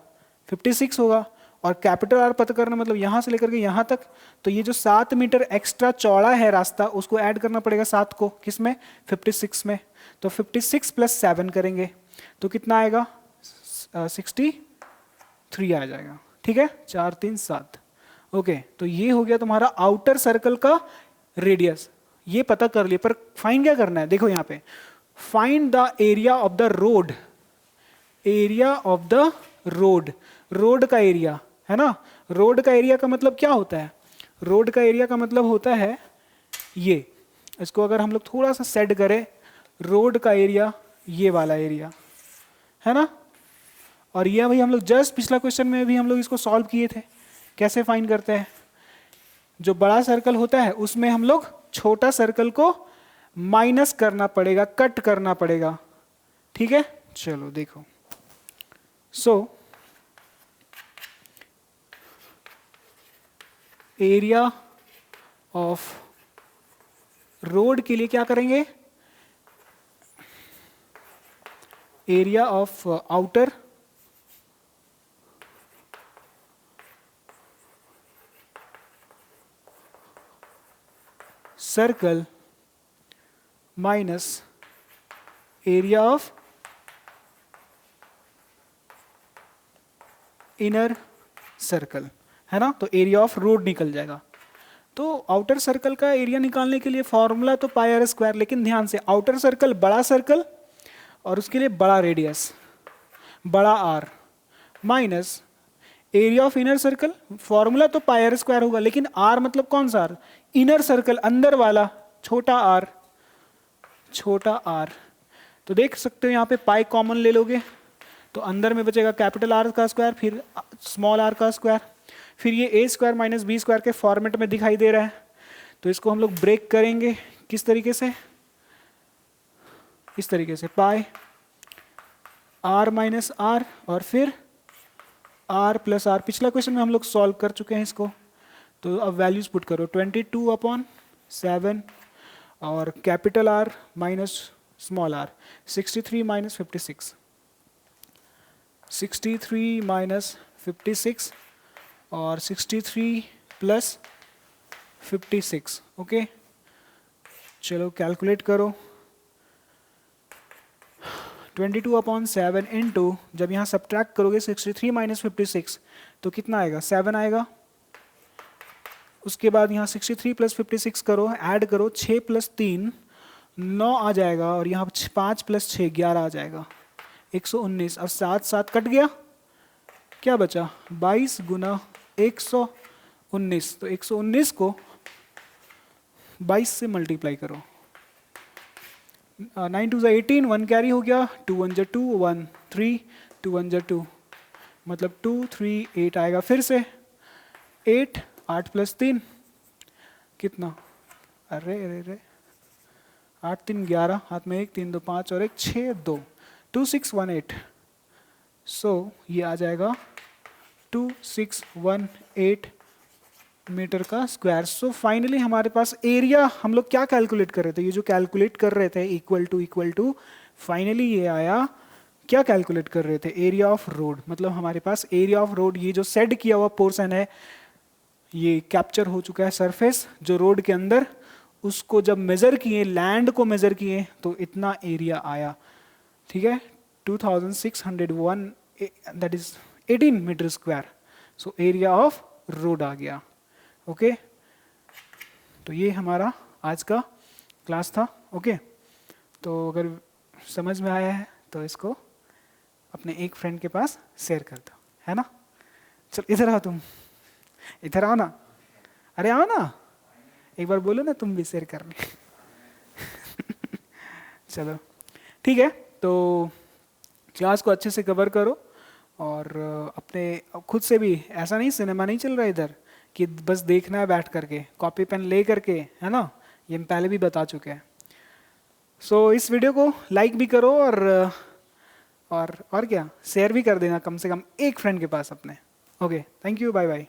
56 होगा, और कैपिटल आर पता करना मतलब यहाँ से लेकर के यहाँ तक, तो ये जो 7 मीटर एक्स्ट्रा चौड़ा है रास्ता उसको ऐड करना पड़ेगा 7 को, किसमें 56 में। तो 56 प्लस 7 करेंगे तो कितना आएगा 63 आ जाएगा, ठीक है, 4 3 7। ओके, तो ये हो गया तुम्हारा आउटर सर्कल का रेडियस, ये पता कर लिया। पर फाइंड क्या करना है, देखो यहाँ पे find the area of the road, area of the road, road का एरिया है ना। रोड का एरिया का मतलब क्या होता है, रोड का एरिया का मतलब होता है ये, इसको अगर हम लोग थोड़ा सा सेट करें, रोड का एरिया ये वाला एरिया है ना, और ये भाई हम लोग जस्ट पिछला क्वेश्चन में भी हम लोग इसको सॉल्व किए थे। कैसे फाइंड करते हैं, जो बड़ा सर्कल होता है उसमें हम लोग छोटा सर्कल को माइनस करना पड़ेगा, कट करना पड़ेगा, ठीक है। चलो देखो, सो एरिया ऑफ रोड के लिए क्या करेंगे, area of outer circle minus area of inner circle, है ना, तो एरिया ऑफ रोड निकल जाएगा। तो आउटर सर्कल का एरिया निकालने के लिए फॉर्मूला तो पाई आर स्क्वायर, लेकिन ध्यान से आउटर सर्कल बड़ा सर्कल और उसके लिए बड़ा रेडियस बड़ा r, minus area of inner circle, formula तो पाई आर स्क्वायर होगा, लेकिन आर मतलब कौन सा आर, इनर सर्कल अंदर वाला छोटा आर, छोटा आर। तो देख सकते हो यहाँ पे पाई कॉमन ले लोगे तो अंदर में बचेगा कैपिटल आर का स्क्वायर, फिर स्मॉल आर का स्क्वायर, फिर ये ए स्क्वायर माइनस बी स्क्वायर के फॉर्मेट में दिखाई दे रहा है। तो इसको हम लोग ब्रेक करेंगे किस तरीके से, इस तरीके से, पाई आर माइनस आर और फिर आर प्लस आर। पिछला क्वेश्चन में हम लोग सॉल्व कर चुके हैं इसको, तो अब वैल्यूज पुट करो, 22/7 और capital r minus small r, 63 minus 56, 63 minus 56 और 63 प्लस 56, ओके। चलो कैलकुलेट करो, 22/7 इंटू, जब यहाँ सब्ट्रैक्ट करोगे 63 माइनस 56 तो कितना आएगा, 7 आएगा। उसके बाद यहाँ 63 प्लस 56 करो, ऐड करो, 6 प्लस 3 9 आ जाएगा, और यहाँ 5 प्लस 6 11 आ जाएगा, 119। अब 7 7 कट गया, क्या बचा, 22 गुना 119, तो 119 को 22 से मल्टीप्लाई करो, 9 2 18, 1 कैरी हो गया, 2 1 2 1 3, 2 1 2, मतलब 2 3 8 आएगा, फिर से 8 8 प्लस 3 कितना, अरे अरे अरे 8 3 11, हाथ में 1 3 2 5 और 1 6 2, 2618। सो ये आ जाएगा 2618 मीटर का स्क्वायर। सो फाइनली हमारे पास एरिया, हम लोग क्या कैलकुलेट कर रहे थे, ये जो कैलकुलेट कर रहे थे इक्वल टू फाइनली ये आया, क्या कैलकुलेट कर रहे थे, एरिया ऑफ रोड। मतलब हमारे पास एरिया ऑफ रोड, ये जो सेट किया हुआ पोर्शन है ये कैप्चर हो चुका है, सरफेस जो रोड के अंदर, उसको जब मेजर किए, लैंड को मेजर किए तो इतना एरिया आया, ठीक है, 2601, दैट इज 18 metre square. So area of road आ गया, ओके। तो ये हमारा आज का क्लास था, ओके। तो अगर समझ में आया है तो इसको अपने एक फ्रेंड के पास शेयर कर दो, है ना। चल इधर आओ, तुम इधर आओ ना, अरे आओ ना, एक बार बोलो ना तुम भी शेयर करने। चलो ठीक है, तो क्लास को अच्छे से कवर करो, और अपने खुद से भी, ऐसा नहीं सिनेमा नहीं चल रहा इधर कि बस देखना है बैठ करके, कॉपी पेन ले करके, है ना, ये हम पहले भी बता चुके हैं। सो इस वीडियो को लाइक भी करो, और क्या, शेयर भी कर देना कम से कम एक फ्रेंड के पास अपने। Okay, thank you, bye bye.